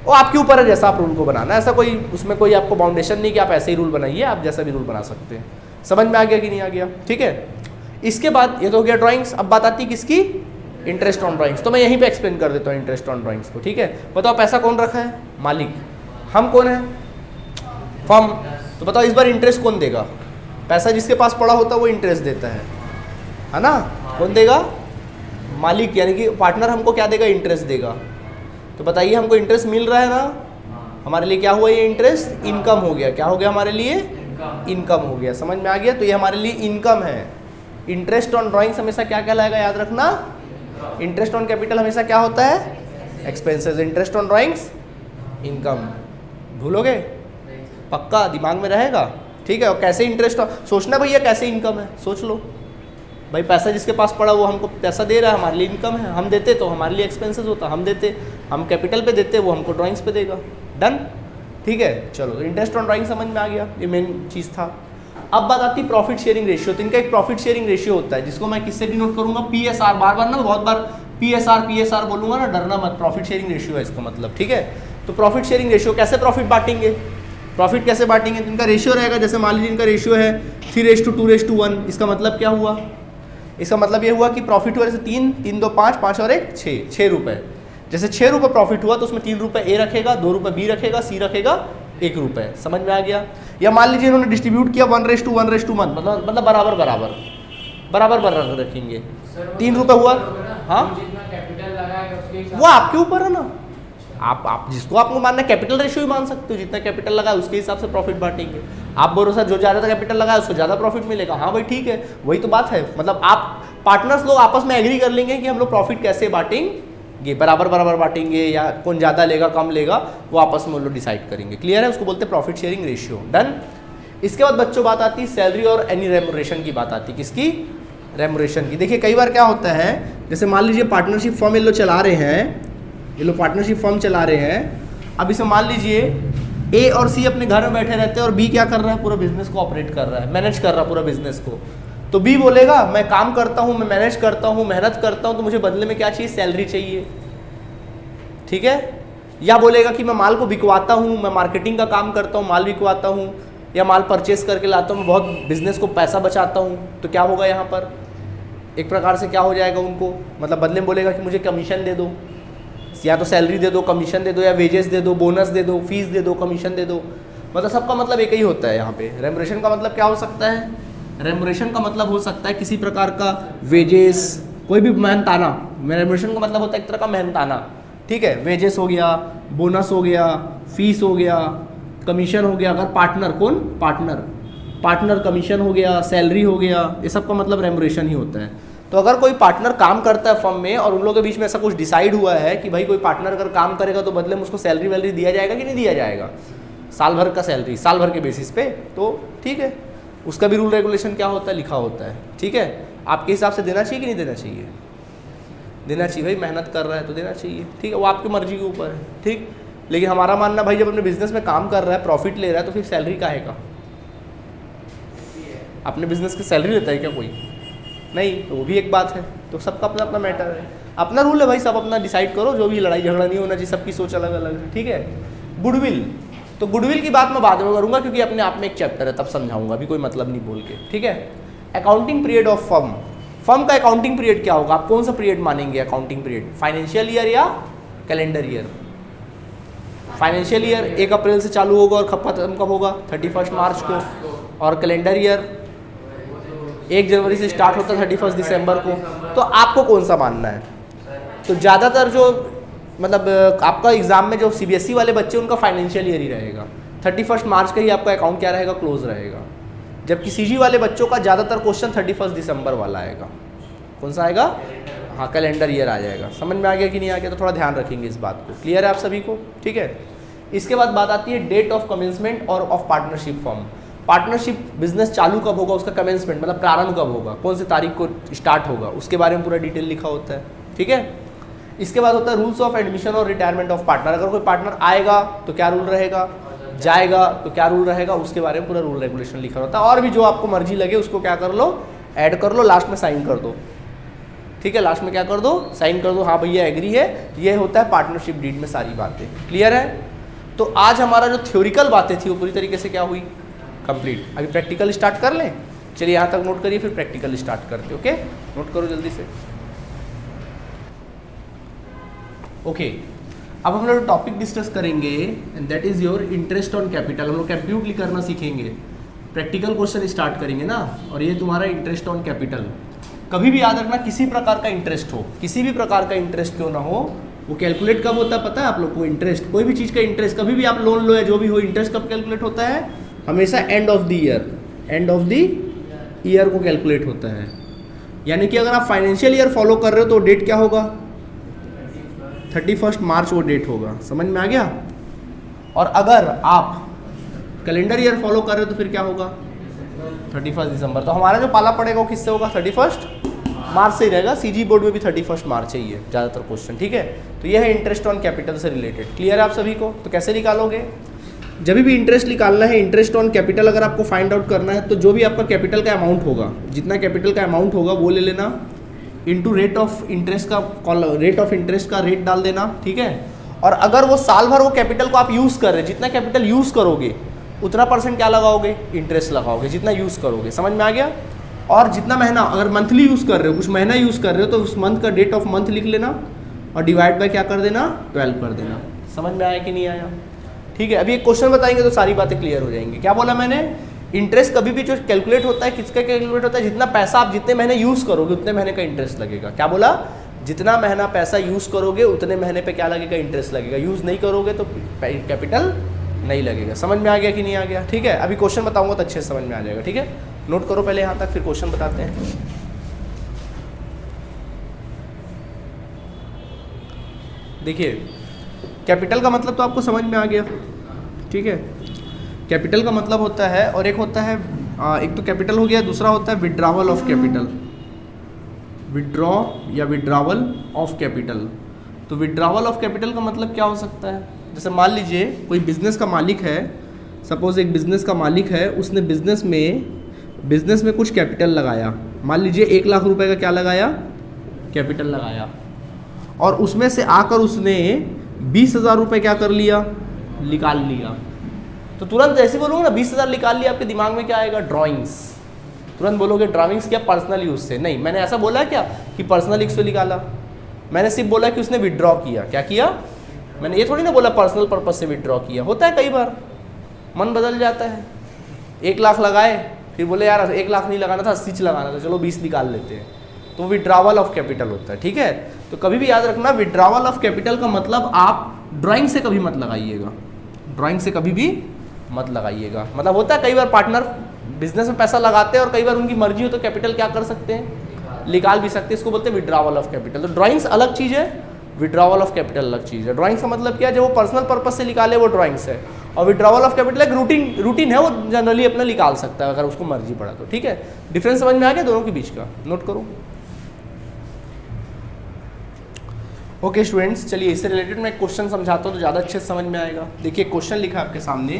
वो आपके ऊपर है जैसा आप रूल को बनाना, ऐसा कोई उसमें कोई आपको बाउंडेशन नहीं कि आप ऐसे ही रूल बनाइए, आप जैसा भी रूल बना सकते हैं। समझ में आ गया कि नहीं आ गया? ठीक है, इसके बाद ये तो हो गया ड्राइंग्स। अब बात आती है किसकी, इंटरेस्ट ऑन ड्राइंग्स। तो मैं यहीं पे एक्सप्लेन कर देता हूँ इंटरेस्ट ऑन ड्राइंग्स को। ठीक है, बताओ पैसा कौन रखा है, मालिक, हम कौन है, फर्म। तो बताओ इस बार इंटरेस्ट कौन देगा, पैसा जिसके पास पड़ा होता है वो इंटरेस्ट देता है ना, कौन देगा, मालिक, यानी कि पार्टनर हमको क्या देगा, इंटरेस्ट देगा। तो बताइए हमको इंटरेस्ट मिल रहा है ना, हमारे लिए क्या हुआ, ये इंटरेस्ट इनकम हो गया, क्या हो गया हमारे लिए, इनकम हो गया। समझ में आ गया? तो ये हमारे लिए इनकम है। इंटरेस्ट ऑन ड्राइंग्स हमेशा क्या कहलाएगा, याद रखना, इंटरेस्ट ऑन कैपिटल हमेशा क्या होता है, expenses, interest on drawings income. भूलोगे? पक्का दिमाग में रहेगा? ठीक है। और कैसे इंटरेस्ट सोचना भैया, कैसे इनकम है, सोच लो भाई, पैसा जिसके पास पड़ा वो हमको पैसा दे रहा है, हमारे लिए इनकम है, हम देते तो हमारे लिए एक्सपेंसेस होता, हम देते, हम कैपिटल पे देते, वो हमको ड्राइंग्स पे देगा। डन? ठीक है, चलो इंटरेस्ट ऑन ड्राइंग समझ में आ गया, ये मेन चीज़ था। अब बात आती है प्रॉफिट शेयरिंग रेशियो। तो इनका एक प्रॉफिट शेयरिंग रेशियो होता है जिसको मैं किससे डिनोट करूंगा, PSR। बार बार ना बहुत बार PSR बोलूंगा ना, डरना मत, प्रॉफिट शेयरिंग रेशियो है इसका मतलब। ठीक है, तो प्रॉफिट शेयरिंग रेशियो, कैसे प्रॉफिट बांटेंगे, प्रॉफिट कैसे बांटेंगे, तो इनका रेशियो रहेगा, जैसे मान लीजिए इनका रेशियो है 3:2:1। इसका मतलब क्या हुआ, इसका मतलब ये हुआ कि प्रॉफिट हुआ जैसे 3, 3 2 5, 5 और 1 6 रुपये। जैसे 6 रुपये प्रॉफिट हुआ तो उसमें 3 रुपये ए रखेगा, 2 रुपये बी रखेगा, सी रखेगा 1 रुपये। समझ में आ गया? या मान लीजिए इन्होंने डिस्ट्रीब्यूट किया 1:1:1, मतलब बराबर बराबर रखेंगे, 3 रुपये हुआ, हाँ वो आपके ऊपर है ना, आप जिसको आपको मानना है, कैपिटल रेशियो ही मान सकते हो, जितना कैपिटल लगा है उसके हिसाब से प्रॉफिट बांटेंगे। आप बोलो सर जो ज़्यादा कैपिटल लगा है उसको ज़्यादा प्रॉफिट मिलेगा, हाँ भाई ठीक है, वही तो बात है। मतलब आप पार्टनर्स लोग आपस में एग्री कर लेंगे कि हम लोग प्रॉफिट कैसे बांटेंगे, बराबर बांटेंगे या कौन ज़्यादा लेगा कम लेगा, वो आपस में लोग डिसाइड करेंगे। क्लियर है? उसको बोलते हैं प्रॉफिट शेयरिंग रेशियो। डन? इसके बाद बच्चों बात आती है सैलरी और एनी रेमुनरेशन की बात आती है, किसकी, रेमुनरेशन की। देखिए कई बार क्या होता है, जैसे मान लीजिए पार्टनरशिप फर्म ये लोग चला रहे हैं, ये लोग पार्टनरशिप फर्म चला रहे हैं। अब इसे मान लीजिए ए और सी अपने घर में बैठे रहते हैं और बी क्या कर रहा है, पूरा बिजनेस को ऑपरेट कर रहा है, मैनेज कर रहा है पूरा बिजनेस को। तो बी बोलेगा मैं काम करता हूँ, मैं मैनेज करता हूँ, मेहनत करता हूँ, तो मुझे बदले में क्या चाहिए, सैलरी चाहिए। ठीक है? या बोलेगा कि मैं माल को बिकवाता हूँ, मैं मार्केटिंग का काम करता हूँ, माल बिकवाता हूँ या माल परचेस करके लाता हूँ, मैं बहुत बिजनेस को पैसा बचाता हूँ, तो क्या होगा यहाँ पर, एक प्रकार से क्या हो जाएगा उनको, मतलब बदले में बोलेगा कि मुझे कमीशन दे दो, या तो सैलरी दे दो, कमीशन दे दो, या वेजेस दे दो, बोनस दे दो, फीस दे दो, कमीशन दे दो। मतलब सबका मतलब एक ही होता है यहाँ पे। रेमुनरेशन का मतलब क्या हो सकता है? रेमुनरेशन का मतलब हो सकता है किसी प्रकार का वेजेस, कोई भी मेहनताना। रेमुनरेशन का मतलब होता है एक तरह का मेहनताना, ठीक है। वेजेस हो गया, बोनस हो गया, फीस हो गया, कमीशन हो गया। अगर पार्टनर, कौन पार्टनर कमीशन हो गया, सैलरी हो गया, ये सब का मतलब रेमुनरेशन ही होता है। तो अगर कोई पार्टनर काम करता है फर्म में और उन लोगों के बीच में ऐसा कुछ डिसाइड हुआ है कि भाई कोई पार्टनर अगर काम करेगा तो बदले में उसको सैलरी वैलरी दिया जाएगा कि नहीं दिया जाएगा, साल भर का सैलरी, साल भर के बेसिस पे, तो ठीक है, उसका भी रूल रेगुलेशन क्या होता है, लिखा होता है, ठीक है। आपके हिसाब से देना चाहिए कि नहीं देना चाहिए? देना चाहिए भाई, मेहनत कर रहा है तो देना चाहिए, ठीक है, वो आपकी मर्जी के ऊपर है, ठीक। लेकिन हमारा मानना भाई जब अपने बिजनेस में काम कर रहा है, प्रॉफिट ले रहा है, तो फिर सैलरी काहे का? अपने बिजनेस की सैलरी लेता है क्या कोई? नहीं, तो वो भी एक बात है। तो सबका अपना अपना मैटर है, अपना रूल है भाई, सब अपना डिसाइड करो, जो भी लड़ाई झगड़ा नहीं होना चाहिए, सबकी सोच अलग अलग है, ठीक है। गुडविल, तो गुडविल की बात मैं बाद में करूंगा क्योंकि अपने आप में एक चैप्टर है, तब समझाऊंगा, अभी कोई मतलब नहीं बोल के, ठीक है। अकाउंटिंग पीरियड ऑफ फर्म का अकाउंटिंग पीरियड क्या होगा? आप कौन सा पीरियड मानेंगे अकाउंटिंग पीरियड? फाइनेंशियल ईयर या कैलेंडर ईयर? फाइनेंशियल ईयर 1 अप्रैल से चालू होगा और खत्म कब होगा? 31 मार्च को। और कैलेंडर ईयर 1 जनवरी से स्टार्ट होता है 31 दिसंबर को। तो आपको कौन सा मानना है? तो ज़्यादातर जो मतलब आपका एग्जाम में जो सीबीएसई वाले बच्चे उनका फाइनेंशियल ईयर ही रहेगा, 31 मार्च का ही आपका अकाउंट क्या रहेगा, क्लोज रहेगा। जबकि सीजी वाले बच्चों का ज़्यादातर क्वेश्चन 31 दिसंबर वाला आएगा। कौन सा आएगा? हाँ, कैलेंडर ईयर आ जाएगा। समझ में आ गया कि नहीं आ गया? तो थोड़ा ध्यान रखेंगे इस बात को। क्लियर है आप सभी को? ठीक है। इसके बाद बात आती है डेट ऑफ कमेंसमेंट और of partnership form. Partnership business चालू कब होगा, उसका कमेंसमेंट मतलब प्रारंभ कब होगा, कौन सी तारीख को स्टार्ट होगा, उसके बारे में पूरा डिटेल लिखा होता है, ठीक है। इसके बाद होता है रूल्स ऑफ एडमिशन और रिटायरमेंट ऑफ पार्टनर। अगर कोई पार्टनर आएगा तो क्या रूल रहेगा, जाएगा तो क्या रूल रहेगा, उसके बारे में पूरा रूल रेगुलेशन लिखा होता है। और भी जो आपको मर्जी लगे उसको क्या कर लो, ऐड कर लो, लास्ट में साइन कर दो, ठीक है। लास्ट में क्या कर दो, साइन कर दो, हाँ भैया एग्री है। ये होता है पार्टनरशिप डीड में सारी बातें। क्लियर है? तो आज हमारा जो थ्योरिकल बातें थी वो पूरी तरीके से क्या हुई, कंप्लीट। अभी प्रैक्टिकल स्टार्ट कर लें। चलिए यहाँ तक नोट करिए, फिर प्रैक्टिकल स्टार्ट करते, ओके। नोट करो जल्दी से। ओके, अब हम लोग टॉपिक डिस्कस करेंगे and that is your interest on capital. हम लोग कैपिटल करना सीखेंगे, प्रैक्टिकल क्वेश्चन स्टार्ट करेंगे ना। और ये तुम्हारा इंटरेस्ट ऑन कैपिटल। कभी भी याद रखना, किसी प्रकार का इंटरेस्ट हो, किसी भी प्रकार का इंटरेस्ट क्यों ना हो, वो कैलकुलेट कब होता है पता है आप लोग को? इंटरेस्ट, कोई भी चीज़ का इंटरेस्ट, कभी भी आप लोन लो या जो भी हो, इंटरेस्ट कब कैलकुलेट होता है? हमेशा end of the year, end of the year को कैलकुलेट होता है। यानी कि अगर आप फाइनेंशियल ईयर फॉलो कर रहे हो तो डेट क्या होगा, 31 मार्च वो डेट होगा। समझ में आ गया? और अगर आप कैलेंडर ईयर फॉलो कर रहे हो तो फिर क्या होगा, 31 दिसंबर। तो हमारा जो पाला पड़ेगा वो किससे होगा, 31 मार्च से ही रहेगा। सीजी बोर्ड में भी 31 मार्च चाहिए ज़्यादातर क्वेश्चन, ठीक है। तो ये है इंटरेस्ट ऑन कैपिटल से रिलेटेड। क्लियर है आप सभी को? तो कैसे निकालोगे, जब भी इंटरेस्ट निकालना है, इंटरेस्ट ऑन कैपिटल अगर आपको फाइंड आउट करना है, तो जो भी आपका कैपिटल का अमाउंट होगा, जितना कैपिटल का अमाउंट होगा वो ले लेना, इंटू रेट ऑफ इंटरेस्ट का, रेट ऑफ इंटरेस्ट का रेट डाल देना, ठीक है। और अगर वो साल भर वो कैपिटल को आप यूज़ कर रहे हैं, जितना कैपिटल यूज़ करोगे उतना % क्या लगाओगे, इंटरेस्ट लगाओगे, जितना यूज़ करोगे। समझ में आ गया? और जितना महीना, अगर मंथली यूज़ कर रहे हो, कुछ महीना यूज़ कर रहे हो, तो उस मंथ का डेट ऑफ मंथ लिख लेना और डिवाइड बाय क्या कर देना, 12 कर देना। समझ में आया कि नहीं आया? ठीक है। अभी एक क्वेश्चन बताएंगे तो सारी बातें क्लियर हो जाएंगी। क्या बोला मैंने? इंटरेस्ट कभी भी जो कैलकुलेट होता है, किसका कैलकुलेट होता है, जितना पैसा आप जितने महीने यूज़ करोगे उतने महीने का इंटरेस्ट लगेगा। क्या बोला? जितना महीना पैसा यूज़ करोगे उतने महीने पे क्या लगेगा, इंटरेस्ट लगेगा। यूज़ नहीं करोगे तो कैपिटल नहीं लगेगा। समझ में आ गया कि नहीं आ गया? ठीक है। अभी क्वेश्चन बताऊंगा तो अच्छे से समझ में आ जाएगा, ठीक है। नोट करो पहले यहाँ तक, फिर क्वेश्चन बताते हैं। देखिए, कैपिटल का मतलब तो आपको समझ में आ गया, ठीक है। कैपिटल का मतलब होता है, और एक होता है, एक तो कैपिटल हो गया, दूसरा होता है विड्रॉवल ऑफ कैपिटल। विड्रॉ या विड्रॉवल ऑफ कैपिटल। तो विड्रॉवल ऑफ कैपिटल का मतलब क्या हो सकता है? जैसे मान लीजिए कोई बिजनेस का मालिक है, सपोज एक बिजनेस का मालिक है, उसने बिजनेस में कुछ कैपिटल लगाया। मान लीजिए 1 लाख रुपए का क्या लगाया, कैपिटल लगाया, और उसमें से आकर उसने 20,000 रुपये क्या कर लिया, निकाल लिया। तो तुरंत जैसे बोलूँगा ना 20,000 निकाल लिया, आपके दिमाग में क्या आएगा, ड्राइंग्स। तुरंत बोलोगे ड्राइंग्स क्या पर्सनल यूज से? नहीं, मैंने ऐसा बोला क्या कि पर्सनल यूज से निकाला? मैंने सिर्फ बोला कि उसने विड्रॉ किया। क्या किया? मैंने ये थोड़ी ना बोला पर्सनल पर्पज से विड्रॉ किया। होता है कई बार मन बदल जाता है, 1 लाख लगाए फिर बोले यार 1 लाख नहीं लगाना था, 80 लगाना था, चलो 20 निकाल लेते हैं, तो विड्रावल ऑफ कैपिटल होता है। ठीक है, तो कभी भी याद रखना विड्रावल ऑफ कैपिटल का मतलब आप ड्राइंग से कभी मत लगाइएगा, ड्राइंग से कभी भी मत लगाइएगा। मतलब होता है कई बार पार्टनर बिजनेस में पैसा लगाते हैं और कई बार उनकी मर्जी हो तो कैपिटल क्या कर सकते हैं, निकाल भी सकते हैं। इसको बोलते हैं विड्रावल ऑफ कैपिटल। तो ड्राइंग्स अलग चीज़ है, विड्रावल ऑफ कैपिटल अलग चीज़ है। ड्राइंग्स का मतलब क्या है, जो वो पर्सनल पर्पज से निकाले वो ड्राइंग्स है, और विड्रावल ऑफ कैपिटल एक रूटीन है, वो जनरली अपना निकाल सकता है अगर उसको मर्जी पड़ा तो। ठीक है, डिफरेंस समझ में आ गया दोनों के बीच का? नोट करो। ओके स्टूडेंट्स, चलिए इससे रिलेटेड मैं एक क्वेश्चन समझाता हूँ तो ज़्यादा अच्छे से समझ में आएगा। देखिए क्वेश्चन लिखा है आपके सामने,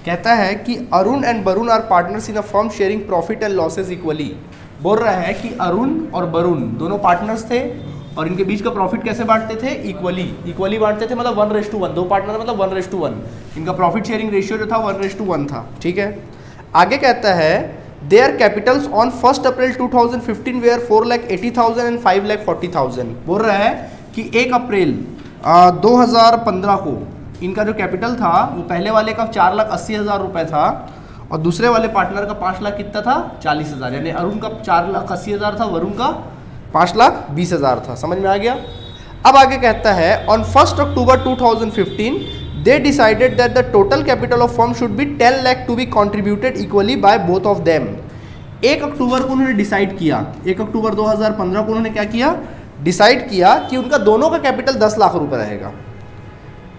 कहता है कि Arun and Varun are partners in a firm sharing profit and losses equally. बोल रहा है कि अरुण और वरुण दोनों पार्टनर्स थे और इनके बीच का प्रॉफिट कैसे बांटते थे? इक्वली बांटते थे, मतलब 1:1। दो पार्टनर मतलब 1:1। इनका प्रॉफिट शेयरिंग रेशियो जो था 1:1 था। ठीक है, आगे कहता है their capitals on 1 April 2015 were 4,80,000 and 5,40,000। बोल रहा है कि 1 अप्रैल 2015 को इनका जो कैपिटल था वो पहले वाले का 4,80,000 रुपये था और दूसरे वाले पार्टनर का 5 लाख कितना था? 40,000। यानी अरुण का 4,80,000 था, वरुण का 5,20,000 था। समझ में आ गया? अब आगे कहता है on 1 October 2015 they decided that the total capital of firm should be 10 lakh to be contributed equally by both of them. 1 अक्टूबर को उन्होंने डिसाइड किया, 1 अक्टूबर 2015 को उन्होंने क्या किया? डिसाइड किया कि उनका दोनों का कैपिटल 10 लाख रुपए रहेगा,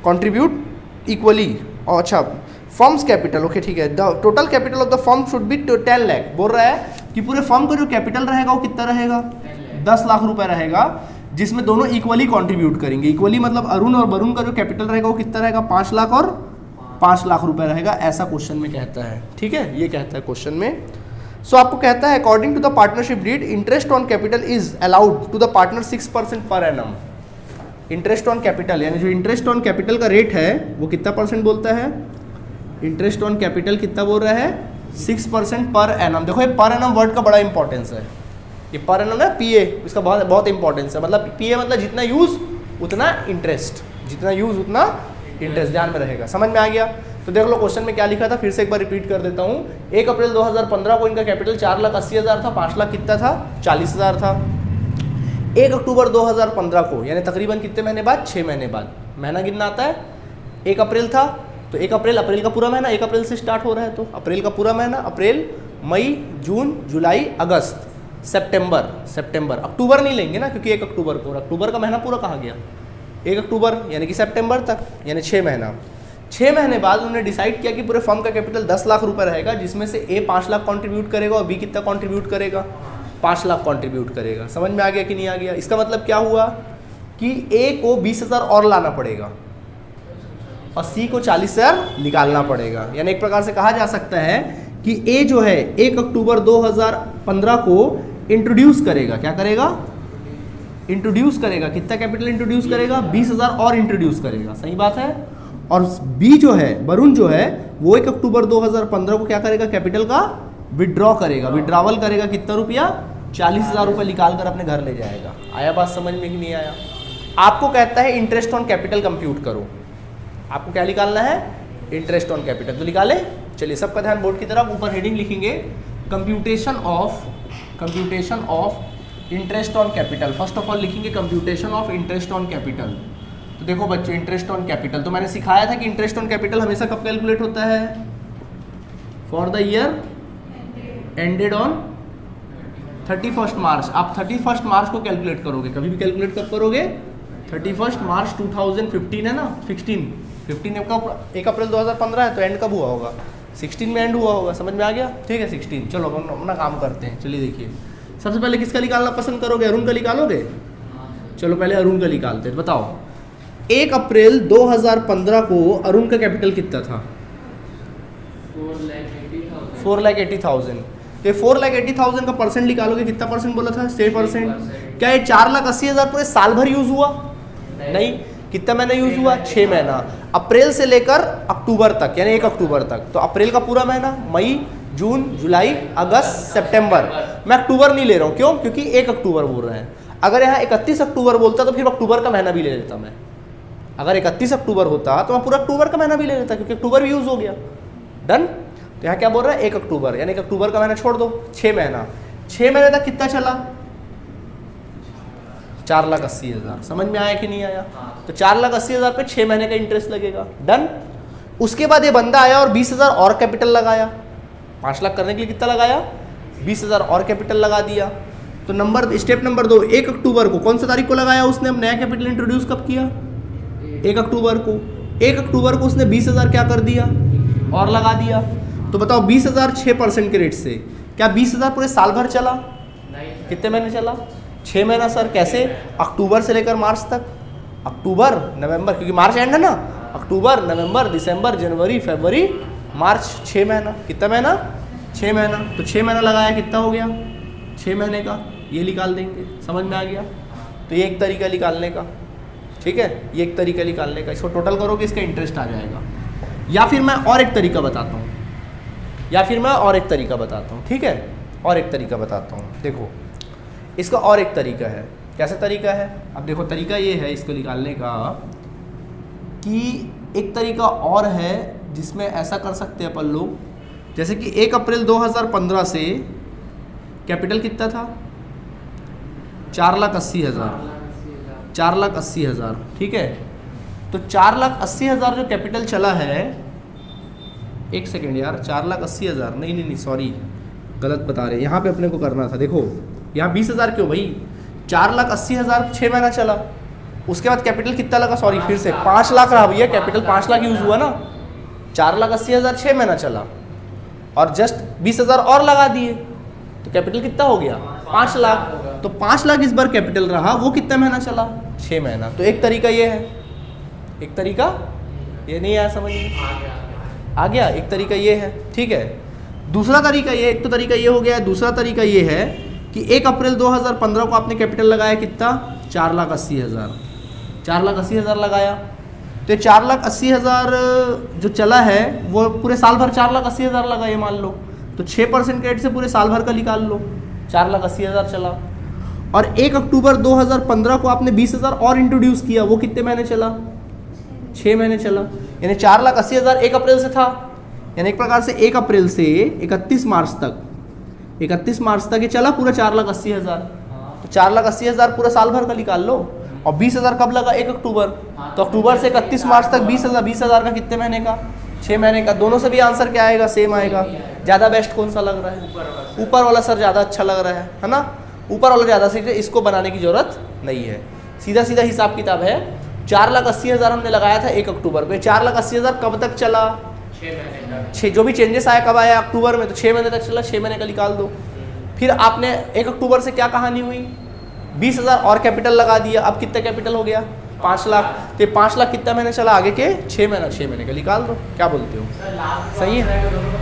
कॉन्ट्रीब्यूट इक्वली। और अच्छा फर्म्स कैपिटल, ओके ठीक है, the total capital of the firm should be 10 lakh. बोल रहा है कि पूरे फर्म का जो कैपिटल रहेगा वो कितना रहेगा? 10 लाख रुपए रहेगा, जिसमें दोनों इक्वली कंट्रीब्यूट करेंगे। इक्वली मतलब अरुण और वरुण का जो कैपिटल रहेगा वो कितना रहेगा? 5 लाख और 5 लाख रुपए रहेगा, ऐसा क्वेश्चन में कहता है। ठीक है, ये कहता है क्वेश्चन में। सो आपको कहता है according to the partnership deed interest on capital is allowed to the partner 6% per annum. Interest on capital यानी जो इंटरेस्ट ऑन कैपिटल का रेट है वो कितना परसेंट बोलता है? इंटरेस्ट ऑन कैपिटल कितना बोल रहा है? 6% पर एनम। देखो ये पर एनम वर्ड का बड़ा इंपॉर्टेंस है, ये पर एनम है पीए, इसका बहुत बहुत इंपॉर्टेंस है। मतलब पीए मतलब जितना यूज उतना इंटरेस्ट, जितना यूज उतना इंटरेस्ट, ध्यान में रहेगा। समझ में आ गया? तो देख लो क्वेश्चन में क्या लिखा था, फिर से एक बार रिपीट कर देता हूँ। 1 अप्रैल 2015 को इनका कैपिटल 4,80,000 था, 5 लाख कितना था? 40,000 था। 1 अक्टूबर 2015 को यानी तकरीबन कितने महीने बाद? 6 महीने बाद। महीना कितना आता है? 1 अप्रैल था, तो 1 अप्रैल का पूरा महीना 1 अप्रैल से स्टार्ट हो रहा है, तो अप्रैल का पूरा महीना, अप्रैल, मई, जून, जुलाई, अगस्त, सितंबर, अक्टूबर नहीं लेंगे ना क्योंकि 1 अक्टूबर को, और अक्टूबर का महीना पूरा कहाँ गया? 1 अक्टूबर यानी कि सितंबर तक, यानी 6 महीना। 6 महीने बाद उन्होंने डिसाइड किया कि पूरे फर्म का कैपिटल 10 लाख रुपए रहेगा, जिसमें से ए 5 लाख कंट्रीब्यूट करेगा और बी कितना कंट्रीब्यूट करेगा? 5 लाख कंट्रीब्यूट करेगा। समझ में आ गया कि नहीं आ गया? इसका मतलब क्या हुआ कि ए को 20,000 और लाना पड़ेगा और सी को 40,000 निकालना पड़ेगा। यानी एक प्रकार से कहा जा सकता है कि ए जो है 1 अक्टूबर 2015 को इंट्रोड्यूस करेगा। क्या करेगा? इंट्रोड्यूस करेगा। कितना कैपिटल इंट्रोड्यूस करेगा? 20,000 और इंट्रोड्यूस करेगा। सही बात है। और बी जो है, वरुण जो है, वो 1 अक्टूबर 2015 को क्या करेगा? कैपिटल का विड्रॉ करेगा, विड्रॉवल करेगा। कितना रुपया? 40,000 रुपये निकाल कर अपने घर ले जाएगा। आया बात समझ में कि नहीं आया? आपको कहता है इंटरेस्ट ऑन कैपिटल कंप्यूट करो। आपको क्या निकालना है? Interest on capital. तो निकाले। चलिए सबका ध्यान बोर्ड की तरफ, ऊपर हेडिंग लिखेंगे computation of interest on capital. First of all लिखेंगे computation of interest on capital. तो देखो बच्चों, इंटरेस्ट ऑन कैपिटल तो मैंने सिखाया था कि इंटरेस्ट ऑन कैपिटल हमेशा कब कैलकुलेट होता है? For the year ended on 31 मार्च। आप 31 मार्च को कैलकुलेट करोगे, कभी भी कैलकुलेट कब करोगे? 31 मार्च 2015 है ना, 15 कब? 1 अप्रैल 2015 है, तो एंड कब हुआ होगा? 16 में एंड हुआ होगा। समझ में आ गया? ठीक है 16। चलो हम अपना काम करते हैं। चलिए देखिए, सबसे पहले किसका निकालना पसंद करोगे? अरुण का निकालोगे? चलो पहले अरुण का निकालते हैं। बताओ 1 अप्रैल 2015 को अरुण का कैपिटल कितना था? 4,80,000। तो 4,80,000 का परसेंट निकालोगे, कितना परसेंट बोला था? 6%। क्या ये 4,80,000 पूरे साल भर यूज हुआ? नहीं। कितना महीना यूज हुआ? 6 महीना। अप्रैल से लेकर अक्टूबर तक यानी 1 अक्टूबर तक, तो अप्रैल का पूरा महीना, मई, जून, जुलाई, अगस्त, सितंबर। मैं अक्टूबर नहीं ले रहा हूँ, क्यों? क्योंकि 1 अक्टूबर बोल रहे हैं। अगर यहाँ 31 अक्टूबर बोलता तो फिर अक्टूबर का महीना भी ले लेता मैं। अगर 31 अक्टूबर होता तो मैं पूरा अक्टूबर का महीना भी ले लेता, क्योंकि अक्टूबर भी यूज हो गया। डन। तो यहाँ क्या बोल रहा है? 1 अक्टूबर, यानी कि अक्टूबर का महीना छोड़ दो, 6 महीना। 6 महीने तक कितना चला? 4,80,000। समझ में आया कि नहीं आया? तो 4,80,000 पे 6 महीने का इंटरेस्ट लगेगा। डन। उसके बाद ये बंदा आया और 20,000 और कैपिटल लगाया। 5 लाख करने के लिए कितना लगाया? 20,000 और कैपिटल लगा दिया। तो स्टेप नंबर 2, 1 अक्टूबर को, कौन सा तारीख को लगाया उसने? अब नया कैपिटल इंट्रोड्यूस कब किया? 1 अक्टूबर को। 1 अक्टूबर को उसने 20,000 क्या कर दिया? और लगा दिया। तो बताओ 20,000 6% के रेट से, क्या 20,000 पूरे साल भर चला? कितने महीने चला? 6 महीना सर। कैसे? अक्टूबर से लेकर मार्च तक। अक्टूबर, नवंबर, क्योंकि मार्च एंड है ना, अक्टूबर, नवंबर, दिसंबर, जनवरी, फरवरी, मार्च, 6 महीना। कितना महीना? 6 महीना। तो 6 महीना लगाया, कितना हो गया? 6 महीने का ये निकाल देंगे। समझ में आ गया? तो ये एक तरीका निकालने का, ठीक है, ये एक तरीका निकालने का। इसको टोटल करोगे, इसका इंटरेस्ट आ जाएगा। या फिर मैं और एक तरीका बताता हूँ, ठीक है, और एक तरीका बताता हूँ। देखो, इसका और एक तरीका है। कैसा तरीका है? अब देखो, तरीका ये है इसको निकालने का कि एक तरीका और है जिसमें ऐसा कर सकते हैं अपन लोग, जैसे कि 1 अप्रैल 2015 से कैपिटल कितना था? 4,80,000। 4,80,000, ठीक है। तो 4,80,000 जो कैपिटल चला है, एक सेकेंड यार, 4,80,000 नहीं, सॉरी, गलत बता रहे हैं। यहाँ पे अपने को करना था, देखो यहाँ 20,000 क्यों भाई? 4,80,000 6 महीना चला। उसके बाद कैपिटल कितना लगा? सॉरी, फिर से 5 लाख रहा भैया, कैपिटल 5 लाख यूज हुआ ना। 4,80,000 6 महीना चला और जस्ट 20,000 और लगा दिए, तो कैपिटल कितना हो गया? 5 लाख। तो 5 लाख इस बार कैपिटल रहा, वो कितना महीना चला? 6 महीना। तो एक तरीका ये है, एक तरीका ये नहीं आया समझ में? आ गया। एक तरीका ये है, ठीक है। दूसरा तरीका ये, एक तो तरीका ये हो गया, दूसरा तरीका ये है कि 1 अप्रैल 2015 को आपने कैपिटल लगाया कितना? 4,80,000। 4,80,000 लगाया, तो ये 4,80,000 जो चला है वो पूरे साल भर 4,80,000 लगा, ये मान लो। तो 6% के रेट से पूरे साल भर का निकाल लो। 4,80,000 चला, और 1 अक्टूबर 2015 को आपने 20,000 और इंट्रोड्यूस किया, वो कितने महीने चला? 6 महीने चला। यानी 4,80,000 1 अप्रैल से था, यानी एक प्रकार से 1 अप्रैल से 31 मार्च तक ये चला पूरा 4,80,000। तो 4,80,000 पूरा साल भर का निकाल लो। और 20,000 कब लगा? 1 अक्टूबर। तो अक्टूबर से 31 मार्च तक 20,000 का कितने महीने का? 6 महीने का। दोनों से भी आंसर क्या आएगा? सेम आएगा। ज़्यादा बेस्ट कौन सा लग रहा है? ऊपर वाला सर ज़्यादा अच्छा लग रहा है ना? ऊपर वाला ज़्यादा सीख, इसको बनाने की ज़रूरत नहीं है। सीधा सीधा हिसाब किताब है। 4,80,000 हमने लगाया था 1 अक्टूबर पे। 4,80,000 कब तक चला? 6 महीने तक। 6, जो भी चेंजेस आया कब आया? अक्टूबर में। तो 6 महीने तक चला, 6 महीने का निकाल दो। फिर आपने 1 अक्टूबर से क्या कहानी हुई? 20,000 और कैपिटल लगा दिया। अब कितना कैपिटल हो गया? 5 लाख। तो ये 5 लाख कितना महीने चला? आगे के 6 महीना, 6 महीने का निकाल दो। क्या बोलते हो? सही है?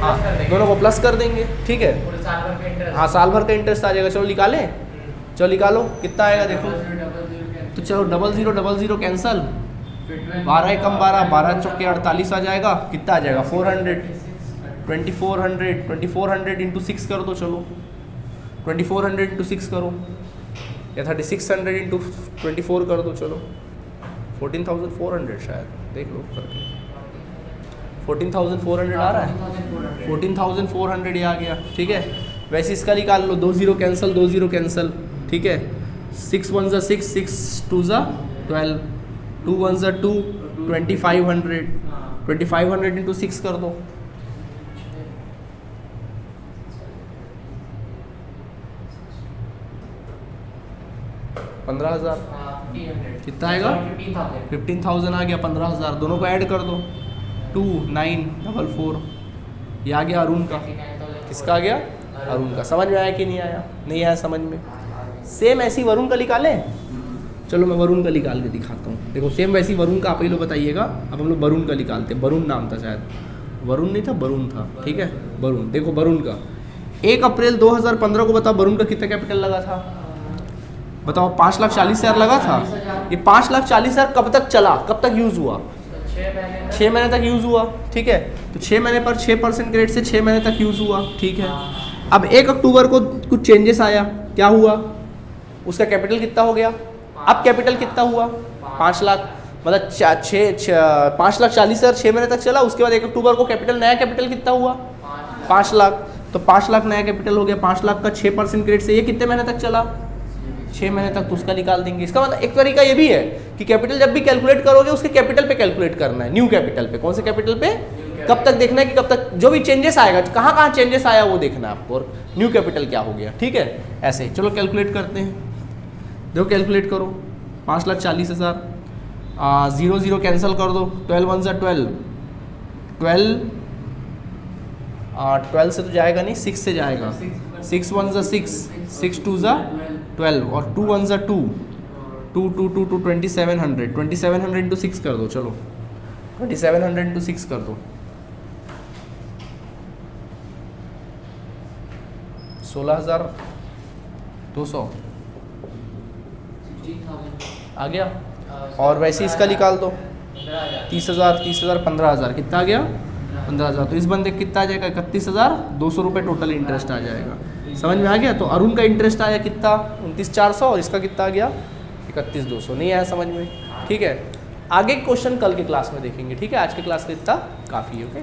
हाँ, दोनों को प्लस कर देंगे, ठीक है। हाँ, साल भर का इंटरेस्ट आ जाएगा। चलो निकालें, चलो निकालो, कितना आएगा देखो। तो चलो 0000 कैंसल, 12 कम 12, 12 चौके 48 आ जाएगा। कितना आ जाएगा? 400। 2400 इंटू 6 कर दो। चलो 2400 इंटू 6 करो, या 3600 इंटू 24 कर दो। चलो 14,400 शायद, देख लो करके। 14,400 आ रहा है, 14,400 ये आ गया, ठीक है। वैसे इसका निकाल लो, 2 0 कैंसिल, 2 0 कैंसिल, ठीक है। 6 1 6, 6 2 12, 2 1 2, 2500, 2500 इंटू 6 कर दो। $15,000 कितना आएगा? 15,000 आ गया। 15,000 दोनों को ऐड कर दो। 2944 ये आ गया अरुण का। किसका आ गया? अरुण का। समझ में आया कि नहीं आया? नहीं आया समझ में? सेम ऐसी वरुण का निकालें। चलो मैं वरुण का निकाल के दिखाता हूँ। देखो सेम वैसी वरुण का आप ही लोग बताइएगा। अब हम लोग वरुण का निकालते हैं। वरुण नाम था शायद, वरुण नहीं था, वरुण था, ठीक है। वरुण, देखो वरुण का 1 अप्रैल 2015 को बताओ वरुण का कितना कैपिटल लगा था? बताओ। 5,40,000 लगा था। ये 5,40,000 कब तक चला, कब तक यूज हुआ? 6 महीने तक यूज़ हुआ, ठीक है। तो 6 महीने पर 6% के रेट से 6 महीने तक यूज़ हुआ, ठीक है। अब 1 अक्टूबर को कुछ चेंजेस आया, क्या हुआ, उसका कैपिटल कितना हो गया, अब कैपिटल कितना हुआ 5 लाख, मतलब 5,40,000 6 महीने तक चला। उसके बाद 1 अक्टूबर को कैपिटल, नया कैपिटल कितना हुआ 5 लाख, तो 5 लाख नया कैपिटल हो गया। 5 लाख का 6% के रेट से ये कितने महीने तक चला 6 महीने तक, तो उसका निकाल देंगे। इसका मतलब एक तरीका ये भी है कि कैपिटल जब भी कैलकुलेट करोगे उसके कैपिटल पे कैलकुलेट करना है, न्यू कैपिटल पे। कौन से कैपिटल पे, कब तक देखना है कि कब तक जो भी चेंजेस आएगा, कहाँ कहाँ चेंजेस आया वो देखना है आपको, और न्यू कैपिटल क्या हो गया, ठीक है। ऐसे चलो कैलकुलेट करते हैं, देखो कैलकुलेट करो। 5,40,000 0 0 कैंसिल कर दो, 12 1 12, 12 से तो जाएगा नहीं, 6 से जाएगा, 6 1 6, 6 2 12, और 2 1 2, 2 2 2 2 2700, 2700 इंटू 6 कर दो, चलो 2700 इंटू 6 कर दो, 16,200 आ गया। और वैसे इसका निकाल दो, 30,000 30,000 15,000, कितना आ गया 15,000। तो इस बंदे का कितना आ जाएगा 31,200 रुपये टोटल इंटरेस्ट आ जाएगा। समझ में आ गया। तो अरुण का इंटरेस्ट आया कितना 29,400, और इसका कितना आ गया 31,200। नहीं आया समझ में, ठीक है। आगे क्वेश्चन कल के क्लास में देखेंगे, ठीक है। आज के क्लास में इतना काफ़ी है, ओके।